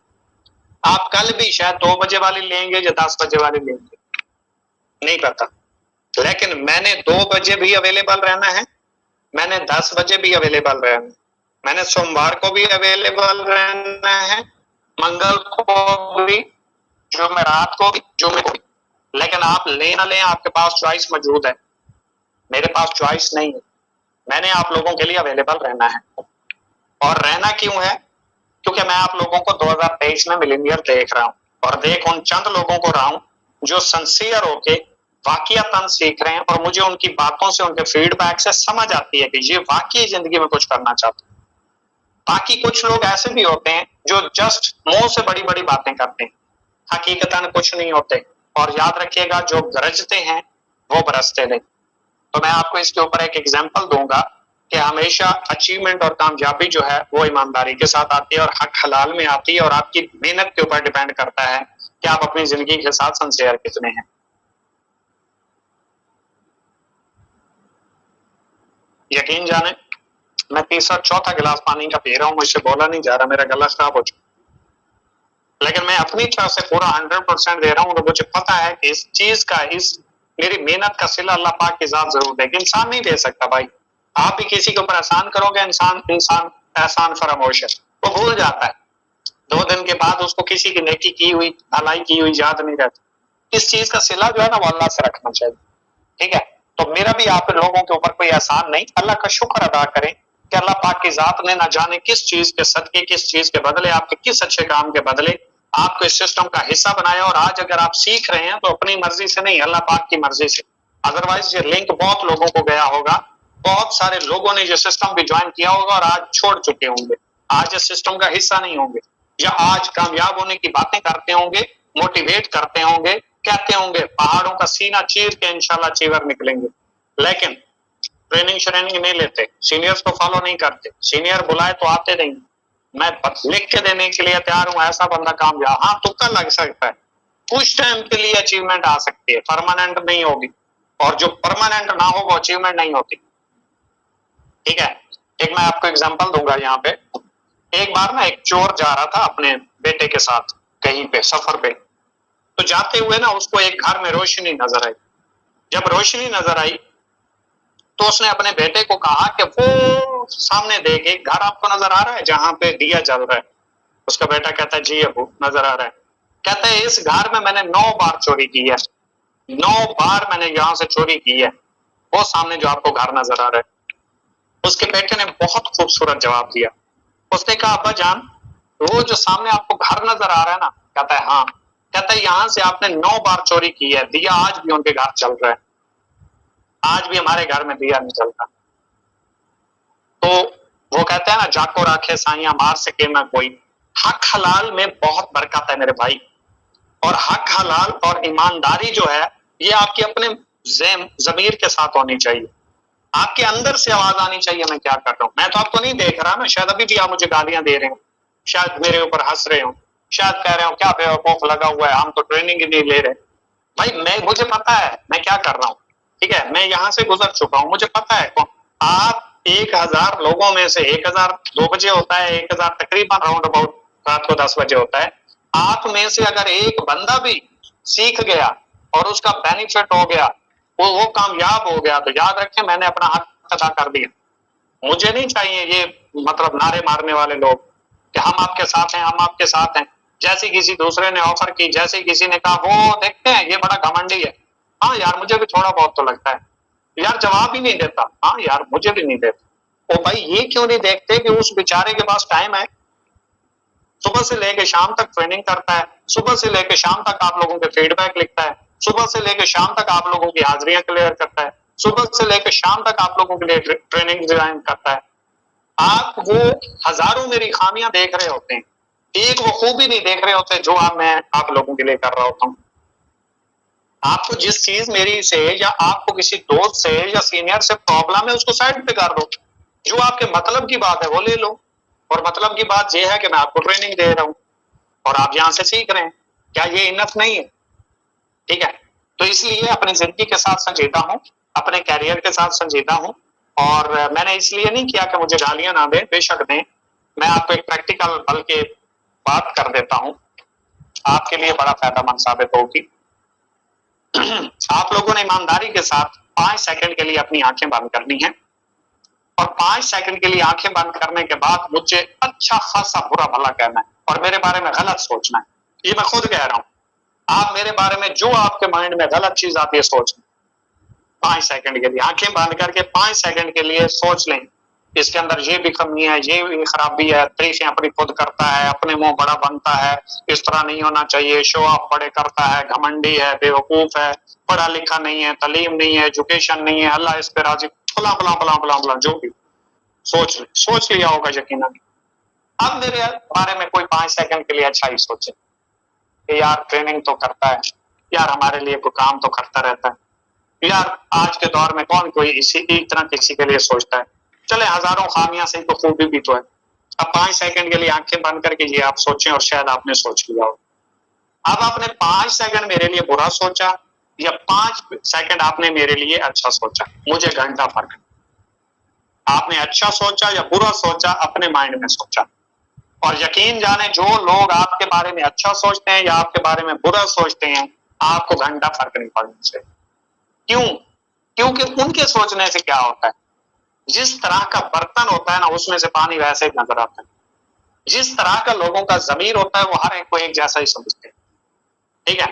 आप कल भी शायद 2 बजे वाली लेंगे या 10 बजे वाली लेंगे, नहीं पता। लेकिन मैंने 2 बजे भी अवेलेबल रहना है, मैंने 10 बजे भी अवेलेबल रहना है, मैंने सोमवार को भी अवेलेबल रहना है, मंगल को भी, जुमेरात को भी, जुमे को भी। लेकिन आप ले ना लें, आपके पास चॉइस मौजूद है, मेरे पास चॉइस नहीं है। मैंने आप लोगों के लिए अवेलेबल रहना है। और रहना क्यों है? क्योंकि मैं आप लोगों को 2023 में मिलीनियर देख रहा हूं, और देख उन चंद लोगों को रहा हूं जो सिंसियर होके वाकईतन सीख रहे हैं, और मुझे उनकी बातों से, उनके फीडबैक से समझ आती है कि ये वाकई जिंदगी में कुछ करना चाहते हैं। बाकी कुछ लोग ऐसे भी होते हैं जो जस्ट मुंह से बड़ी बड़ी बातें करते हैं, हकीकतन कुछ नहीं होते। और याद रखिएगा, जो गरजते हैं वो बरसते नहीं। तो मैं आपको इसके ऊपर एक एग्जांपल दूंगा कि हमेशा अचीवमेंट और कामयाबी जो है वो ईमानदारी के साथ आती है और हक हलाल में आती है, और आपकी मेहनत के ऊपर डिपेंड करता है कि आप अपनी जिंदगी के साथ सिंसियर कितने हैं। यकीन जाने मैं तीसरा चौथा गिलास पानी का पी रहा हूं, मुझसे बोला नहीं जा रहा, मेरा गला खराब हो चुका। लेकिन मैं अपनी तरफ से पूरा 100% दे रहा हूं, तो मुझे पता है कि इस चीज का, इस मेरी मेहनत का सिला अल्लाह पाक की जात जरूर देगी। इंसान नहीं दे सकता भाई। आप भी किसी के ऊपर एहसान करोगे, इंसान एहसान फरामोश है, वो भूल जाता है। 2 दिन के बाद उसको किसी की नेकी की हुई, भलाई की हुई याद नहीं रहती। इस चीज का सिला जो है ना, वो अल्लाह से रखना चाहिए। ठीक है, तो मेरा भी आप लोगों के ऊपर कोई एहसान नहीं, अल्लाह का शुक्र अदा करें कि अल्लाह पाक की जात ने ना जाने किस चीज के सदके, किस चीज के बदले, आपके किस अच्छे काम के बदले आपको इस सिस्टम का हिस्सा बनाया। और आज अगर आप सीख रहे हैं तो अपनी मर्जी से नहीं, अल्लाह पाक की मर्जी से। अदरवाइज ये लिंक बहुत लोगों को गया होगा, बहुत सारे लोगों ने ये सिस्टम भी ज्वाइन किया होगा और आज छोड़ चुके होंगे, आज इस सिस्टम का हिस्सा नहीं होंगे, या आज कामयाब होने की बातें करते होंगे, मोटिवेट करते होंगे, कहते होंगे पहाड़ों का सीना चीर के इंशाल्लाह चीवर निकलेंगे। लेकिन ट्रेनिंग नहीं लेते, सीनियर्स को फॉलो नहीं करते, सीनियर बुलाए तो आते नहीं। मैं लिख के देने के लिए तैयार हूं, ऐसा बंदा कामयाब, हाँ तुक्का लग सकता है, कुछ टाइम के लिए अचीवमेंट आ सकती है, परमानेंट नहीं होगी, और जो परमानेंट ना हो वो अचीवमेंट नहीं होती। ठीक है, एक मैं आपको एग्जांपल दूंगा यहाँ पे। एक बार ना एक चोर जा रहा था अपने बेटे के साथ कहीं पे सफर पे, तो जाते हुए ना उसको एक घर में रोशनी नजर आई। जब रोशनी नजर आई तो उसने अपने बेटे को कहा कि वो सामने देख, एक घर आपको नजर आ रहा है जहां पे दिया जल रहा है? उसका बेटा कहता है जी अबू नजर आ रहा है। कहता है इस घर में मैंने 9 बार चोरी की है, 9 बार मैंने यहां से चोरी की है, वो सामने जो आपको घर नजर आ रहा है। उसके बेटे ने बहुत खूबसूरत जवाब दिया। उसने कहा अब्बा जान, वो जो सामने आपको घर नजर आ रहा है ना? कहता है हाँ। कहता है यहां से आपने 9 बार चोरी की है, दिया आज भी उनके घर चल रहा है, आज भी हमारे घर में दिया नहीं चलता। तो वो कहते हैं ना, जाको राखे साइया मार सके ना कोई। हक हलाल में बहुत बरकत है मेरे भाई, और हक हलाल और ईमानदारी जो है ये आपके अपने जमीर के साथ होनी चाहिए। आपके अंदर से आवाज आनी चाहिए मैं क्या कर रहा हूं। मैं तो आपको नहीं देख रहा ना, शायद अभी भी आप मुझे गालियां दे रहे हो, शायद मेरे ऊपर हंस रहे हो, शायद कह रहे हो क्या बेवकूफ लगा हुआ है, हम तो ट्रेनिंग ही नहीं ले रहे। भाई मुझे पता है मैं क्या कर रहा हूँ, ठीक है, मैं यहां से गुजर चुका हूं, मुझे पता है। आप 1000 लोगों में से 1000 2 बजे होता है, 1000 तकरीबन राउंड अबाउट रात को 10 बजे होता है। आप में से अगर एक बंदा भी सीख गया और उसका बेनिफिट हो गया, वो कामयाब हो गया, तो याद रखें मैंने अपना हक अदा कर दिया। मुझे नहीं चाहिए ये मतलब नारे मारने वाले लोग कि हम आपके साथ हैं, हम आपके साथ हैं। जैसे किसी दूसरे ने ऑफर की, जैसे किसी ने कहा वो देखते हैं ये बड़ा घमंडी है, हाँ यार मुझे भी थोड़ा बहुत तो लगता है यार, जवाब ही नहीं देता, हाँ यार मुझे भी नहीं देता। ओ भाई ये क्यों नहीं देखते कि उस बेचारे के पास टाइम है, सुबह से लेके शाम तक ट्रेनिंग करता है, सुबह से लेके शाम तक आप लोगों के फीडबैक लिखता है, सुबह से लेके शाम तक आप लोगों की हाजिरियां क्लियर करता है, सुबह से लेके शाम तक आप लोगों के लिए ट्रेनिंग डिजाइन करता है। आप वो हजारों मेरी खामियां देख रहे होते हैं, एक वो खूबी नहीं देख रहे होते जो मैं आप लोगों के लिए कर रहा होता हूं। आपको जिस चीज मेरी से या आपको किसी दोस्त से या सीनियर से प्रॉब्लम है उसको साइड पे कर दो, जो आपके मतलब की बात है वो ले लो। और मतलब की बात ये है कि मैं आपको ट्रेनिंग दे रहा हूं और आप यहां से सीख रहे हैं, क्या ये इनफ नहीं है? ठीक है, तो इसलिए अपनी जिंदगी के साथ संजीदा हूं, अपने कैरियर के साथ संजीदा हूं। और मैंने इसलिए नहीं किया कि मुझे गालियां ना दें, बेशक दें। मैं आपको एक प्रैक्टिकल बल के बात कर देता हूं, आपके लिए बड़ा फायदेमंद साबित होगी। आप लोगों ने ईमानदारी के साथ 5 सेकंड के लिए अपनी आंखें बंद करनी है और 5 सेकंड के लिए आंखें बंद करने के बाद मुझे अच्छा खासा बुरा भला कहना है और मेरे बारे में गलत सोचना है। ये मैं खुद कह रहा हूं, आप मेरे बारे में जो आपके माइंड में गलत चीज आती है सोचना। 5 सेकंड के लिए आंखें बंद करके 5 सेकंड के लिए सोच लें, इसके अंदर ये भी कमी है, ये भी खराबी है, तारीफें अपनी खुद करता है, अपने मुंह बड़ा बनता है, इस तरह नहीं होना चाहिए, शो ऑफ बड़े करता है, घमंडी है, बेवकूफ है, पढ़ा लिखा नहीं है, तालीम नहीं है, एजुकेशन नहीं है, अल्लाह इस पे राजी, फला फला फला फला फला, जो भी सोच लिया होगा यकीनन। अब मेरे बारे में कोई 5 सेकंड के लिए अच्छा ही सोचे कि यार ट्रेनिंग तो करता है, यार हमारे लिए कोई काम तो करता रहता है, यार आज के दौर में कौन कोई इसी इतना किसी के लिए सोचता है, चले हजारों खामियां से तो खूबी भी तो है। अब 5 सेकंड के लिए आंखें बंद करके ये आप सोचें और शायद आपने सोच लिया हो। अब आपने 5 सेकंड मेरे लिए बुरा सोचा या 5 सेकंड आपने मेरे लिए अच्छा सोचा, मुझे घंटा फर्क। आपने अच्छा सोचा या बुरा सोचा, अपने माइंड में सोचा। और यकीन जाने जो लोग आपके बारे में अच्छा सोचते हैं या आपके बारे में बुरा सोचते हैं, आपको घंटा फर्क नहीं पड़ना चाहिए। क्यों? क्योंकि उनके सोचने से क्या होता है, जिस तरह का बर्तन होता है ना उसमें से पानी वैसे ही नजर आता है। जिस तरह का लोगों का जमीर होता है वो हर एक को एक जैसा ही समझते हैं। ठीक है,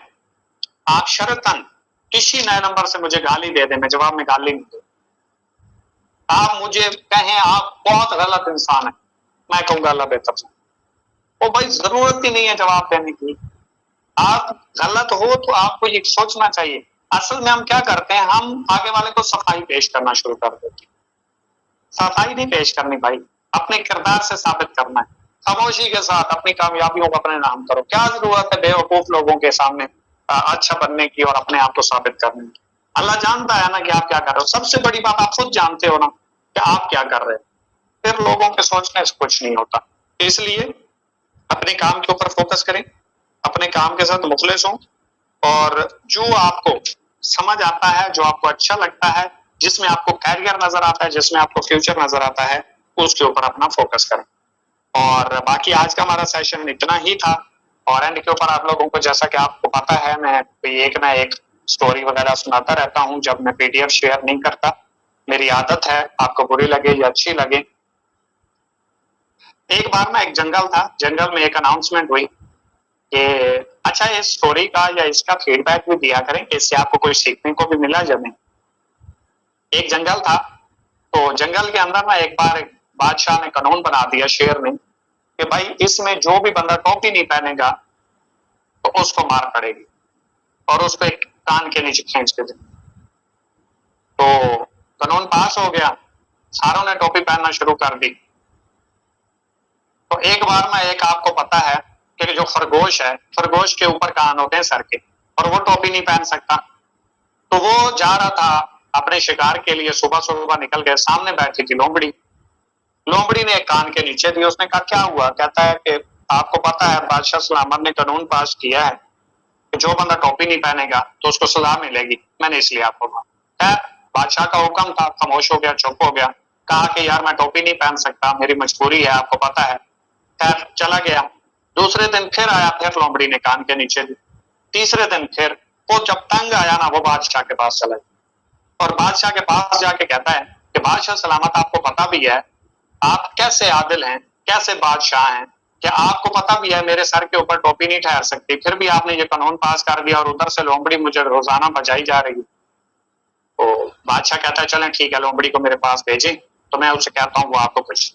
आप शरतन किसी नए नंबर से मुझे गाली दे दें, मैं जवाब में गाली नहीं दूं। आप मुझे कहें आप बहुत गलत इंसान है, मैं कहूंगा अल्लाह बेहतर से। वो भाई जरूरत ही नहीं है जवाब देने की। आप गलत हो तो आपको ये सोचना चाहिए। असल में हम क्या करते हैं, हम आगे वाले को सफाई पेश करना शुरू कर देते हैं। सफाई नहीं पेश करनी भाई, अपने किरदार से साबित करना है। खामोशी के साथ अपनी कामयाबियों को अपने नाम करो। क्या जरूरत है बेवकूफ लोगों के सामने अच्छा बनने की और अपने आप को साबित करने की? अल्लाह जानता है ना कि आप क्या कर रहे हो। सबसे बड़ी बात आप खुद जानते हो ना कि आप क्या कर रहे हो, फिर लोगों के सोचने से कुछ नहीं होता। इसलिए अपने काम के ऊपर फोकस करें, अपने काम के साथ मुखलिस हों और जो आपको समझ आता है, जो आपको अच्छा लगता है, जिसमें आपको कैरियर नजर आता है, जिसमें आपको फ्यूचर नजर आता है, उसके ऊपर अपना फोकस करें। और बाकी आज का हमारा सेशन इतना ही था। और एंड के ऊपर आप लोगों को, जैसा कि आपको पता है, मैं एक ना एक स्टोरी वगैरह सुनाता रहता हूँ जब मैं पीडीएफ शेयर नहीं करता। मेरी आदत है, आपको बुरी लगे या अच्छी लगे। एक बार ना एक जंगल था, जंगल में एक अनाउंसमेंट हुई कि अच्छा इस स्टोरी का या इसका फीडबैक भी दिया करें, इससे आपको कोई सीखने को भी मिला जब नहीं। एक जंगल था, तो जंगल के अंदर ना एक बार एक बादशाह ने कानून बना दिया शेर ने कि भाई इसमें जो भी बंदा टोपी नहीं पहनेगा तो उसको मार पड़ेगी और उसको एक कान के नीचे खींच के दे। तो कानून पास हो गया, सारों ने टोपी पहनना शुरू कर दी। तो एक बार ना एक आपको पता है कि जो खरगोश है, खरगोश के ऊपर कान होते हैं सर के, और वो टोपी नहीं पहन सकता। तो वो जा रहा था अपने शिकार के लिए, सुबह सुबह निकल गए, सामने बैठी थी लोमड़ी। लोमड़ी ने एक कान के नीचे दी। उसने कहा क्या हुआ? कहता है कि आपको पता है बादशाह सलामत ने कानून पास किया है कि जो बंदा टोपी नहीं पहनेगा तो उसको सजा मिलेगी, मैंने इसलिए आपको कहा। बादशाह का हुक्म था, खामोश हो गया, चुप हो गया। कहा कि यार मैं टोपी नहीं पहन सकता, मेरी मजबूरी है, आपको पता है। खैर चला गया। दूसरे दिन फिर आया, फिर लोमड़ी ने कान के नीचे दी। तीसरे दिन फिर वो जब तंग आया ना, वो बादशाह के पास चला गया और बादशाह के पास जाके कहता है कि बादशाह सलामत, आपको पता भी है आप कैसे आदिल हैं, कैसे बादशाह हैं, क्या आपको पता भी है मेरे सर के ऊपर टोपी नहीं ठहर सकती, फिर भी आपने ये कानून पास कर दिया और उधर से लोमड़ी मुझे रोजाना बजाई जा रही है। तो बादशाह कहता है चलें ठीक है, लोमड़ी को मेरे पास भेजें। तो मैं उससे कहता हूँ वो आपको कुछ।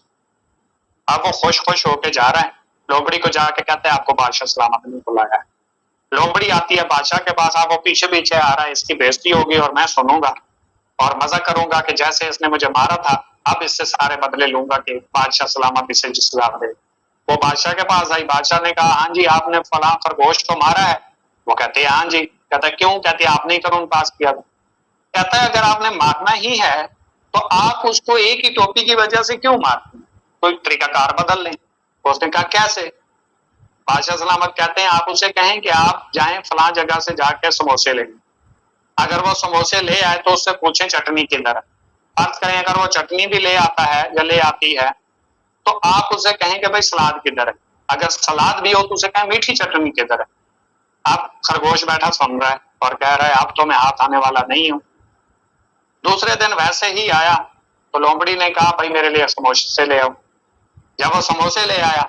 अब वो खुश खुश होके जा रहा है, लोमड़ी को जाके कहते हैं आपको बादशाह सलामत ने बुलाया है। लोमड़ी आती है बादशाह के पास, आप वो पीछे पीछे आ रहा है, इसकी बेइज्जती होगी और मैं सुनूंगा और मजा करूंगा कि जैसे इसने मुझे मारा था अब इससे सारे बदले लूंगा कि बादशाह सलामत इसे जिसला दे। वो बादशाह के पास आई, बादशाह ने कहा हाँ जी आपने फलां खरगोश को मारा है? वो कहते हैं हाँ जी। कहता है क्यों? कहते आपने ही कानून पास किया। कहता है अगर आपने मारना ही है तो आप उसको एक ही टोपी की वजह से क्यों मारते हैं? कोई तरीकाकार बदल लें। उसने कहा कैसे? बादशाह सलामत कहते हैं आप उसे कहें कि आप जाएं फलां जगह से जाके समोसे लें। अगर वो समोसे ले आए तो उससे पूछें चटनी किधर है। फर्ज करें अगर वो चटनी भी ले आता है या ले आती है तो आप उसे कहें कि भाई सलाद किधर है। अगर सलाद भी हो तो उसे कहें मीठी चटनी किधर है। अब खरगोश बैठा सुन रहा है और कह रहा है अब तो मैं हाथ आने वाला नहीं हूं। दूसरे दिन वैसे ही आया तो लोमड़ी ने कहा भाई मेरे लिए समोसे ले आओ। जब वो समोसे ले आया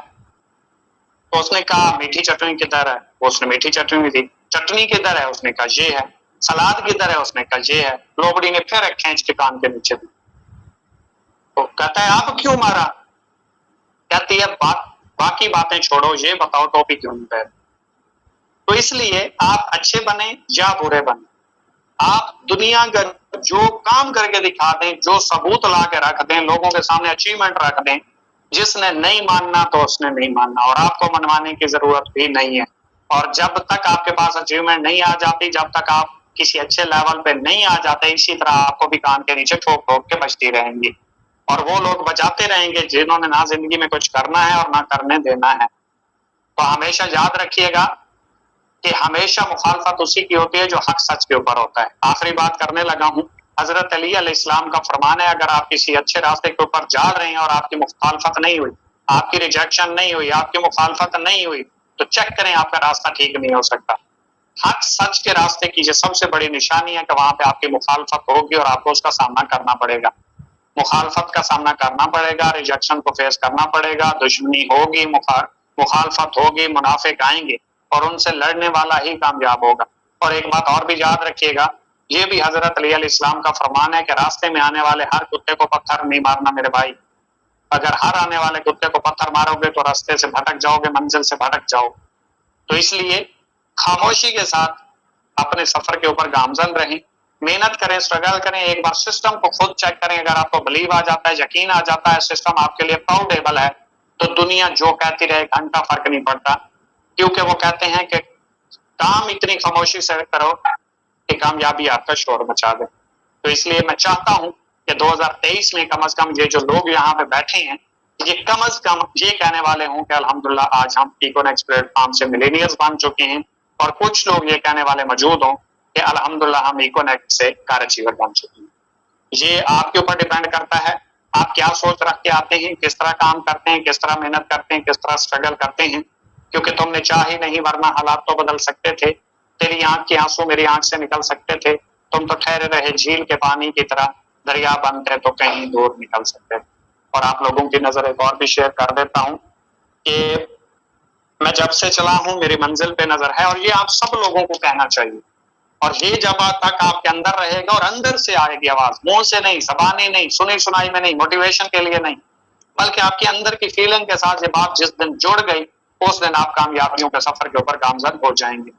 तो उसने कहा मीठी चटनी किधर है? उसने मीठी चटनी दी। चटनी किधर है? उसने कहा ये है। सलाद किधर है? उसने कहा ये है। लोमड़ी ने फिर एक खींच के कान के नीचे दी। तो कहता है आप क्यों मारा? कहती है बाकी बातें छोड़ो, ये बताओ टोपी क्यों नहीं पहने? तो इसलिए आप अच्छे बने या बुरे बने, आप दुनिया का जो काम करके दिखा दें, जो सबूत ला के रख दें, लोगों के सामने अचीवमेंट रख दें, जिसने नहीं मानना तो उसने नहीं मानना और आपको मनवाने की जरूरत भी नहीं है। और जब तक आपके पास अचीवमेंट नहीं आ जाती, जब तक आप किसी अच्छे लेवल पे नहीं आ जाते, इसी तरह आपको भी कान के नीचे ठोक ठोक के बचती रहेंगी और वो लोग बचाते रहेंगे जिन्होंने ना जिंदगी में कुछ करना है और ना करने देना है। तो हमेशा याद रखिएगा कि हमेशा मुखालफत उसी की होती है जो हक सच के ऊपर होता है। आखिरी बात करने लगा हूं, हजरत अली अलैहिस्सलाम का फरमान है अगर आप किसी अच्छे रास्ते के ऊपर जा रहे हैं और आपकी मुखालफत नहीं हुई, आपकी रिजेक्शन नहीं हुई, आपकी मुखालफत नहीं हुई, तो चेक करें आपका रास्ता ठीक नहीं हो सकता। हक सच के रास्ते की सबसे बड़ी निशानी है कि वहां पे आपकी मुखालफत होगी और आपको उसका सामना करना पड़ेगा। मुखालफत का सामना करना पड़ेगा, रिजेक्शन को फेस करना पड़ेगा, दुश्मनी होगी, मुखालफत होगी, मुनाफिक आएंगे और उनसे लड़ने वाला ही कामयाब होगा। और एक बात और भी याद रखिएगा, ये भी हजरत अली अलैहिस्सलाम का फरमान है कि रास्ते में आने वाले हर कुत्ते को पत्थर नहीं मारना मेरे भाई। अगर हर आने वाले कुत्ते को पत्थर मारोगे तो रास्ते से भटक जाओगे, मंजिल से भटक जाओगे। तो इसलिए खामोशी के साथ अपने सफर के ऊपर गामजन रहें, मेहनत करें, स्ट्रगल करें, एक बार सिस्टम को खुद चेक करें। अगर आपको बिलीव आ जाता है, यकीन आ जाता है सिस्टम आपके लिए पाउडेबल है, तो दुनिया जो कहती रहे घंटा फर्क नहीं पड़ता, क्योंकि वो कहते हैं कि काम इतनी खामोशी से करो कि कामयाबी आपका शोर मचा दे। तो इसलिए मैं चाहता हूं कि 2023 में कम से कम ये जो लोग यहाँ पे बैठे हैं, ये कम से कम ये कहने वाले हों कि अल्हम्दुलिल्लाह आज हम इकोनेक्स प्लेटफॉर्म से मिलेनियर्स बन चुके हैं, और कुछ लोग ये कहने वाले मौजूद हों कि अल्हम्दुलिल्लाह हम इकोनेक्ट से कार अचीवर बन चुके हैं। ये आपके ऊपर डिपेंड करता है, आप क्या सोच रख के आते हैं, किस तरह काम करते हैं, किस तरह मेहनत करते हैं, किस तरह स्ट्रगल करते हैं। क्योंकि तुमने चाह ही नहीं, वरना हालात तो बदल सकते थे। तेरी आंख के आंसू मेरी आंख से निकल सकते थे। तुम तो ठहरे रहे झील के पानी की तरह, दरिया बनते तो कहीं दूर निकल सकते थे। और आप लोगों की नजर एक और भी शेयर कर देता हूं कि मैं जब से चला हूं मेरी मंजिल पे नजर है, और ये आप सब लोगों को कहना चाहिए। और ये जब तक आपके अंदर रहेगा और अंदर से आएगी आवाज, मुंह से नहीं, जबानी नहीं, सुनी सुनाई में नहीं, मोटिवेशन के लिए नहीं, बल्कि आपके अंदर की फीलिंग के साथ ये बात जिस दिन जुड़ गई, उस दिन आप कामयाबियों के सफर के ऊपर गामजन हो जाएंगे।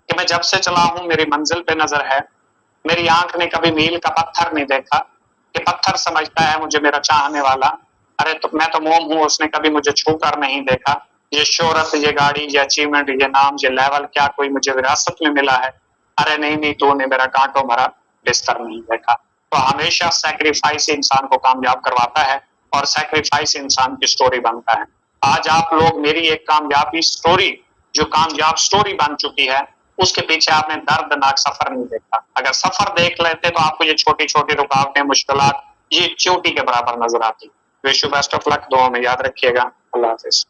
कि मैं जब से चला हूं मेरी मंजिल पे नजर है, मेरी आंख ने कभी मील का पत्थर नहीं देखा कि पत्थर समझता है मुझे मेरा चाहने वाला। अरे तो मैं तो मोम हूं, उसने कभी मुझे छू कर नहीं देखा। ये शोहरत, ये गाड़ी, ये अचीवमेंट, ये नाम, ये लेवल क्या कोई मुझे विरासत में मिला है? अरे नहीं नहीं, तूने मेरा कांटों भरा बिस्तर नहीं देखा। तो हमेशा सैक्रिफाइस इंसान को कामयाब करवाता है और सैक्रिफाइस इंसान की स्टोरी बनता है। आज आप लोग मेरी एक कामयाबी स्टोरी, जो कामयाब स्टोरी बन चुकी है, उसके पीछे आपने दर्दनाक सफर नहीं देखा। अगर सफर देख लेते तो आपको ये छोटी छोटी रुकावटें, मुश्किलात ये चोटी के बराबर नजर आती। Wish you best of luck, दुआ में याद रखिएगा। अल्लाह हाफिज।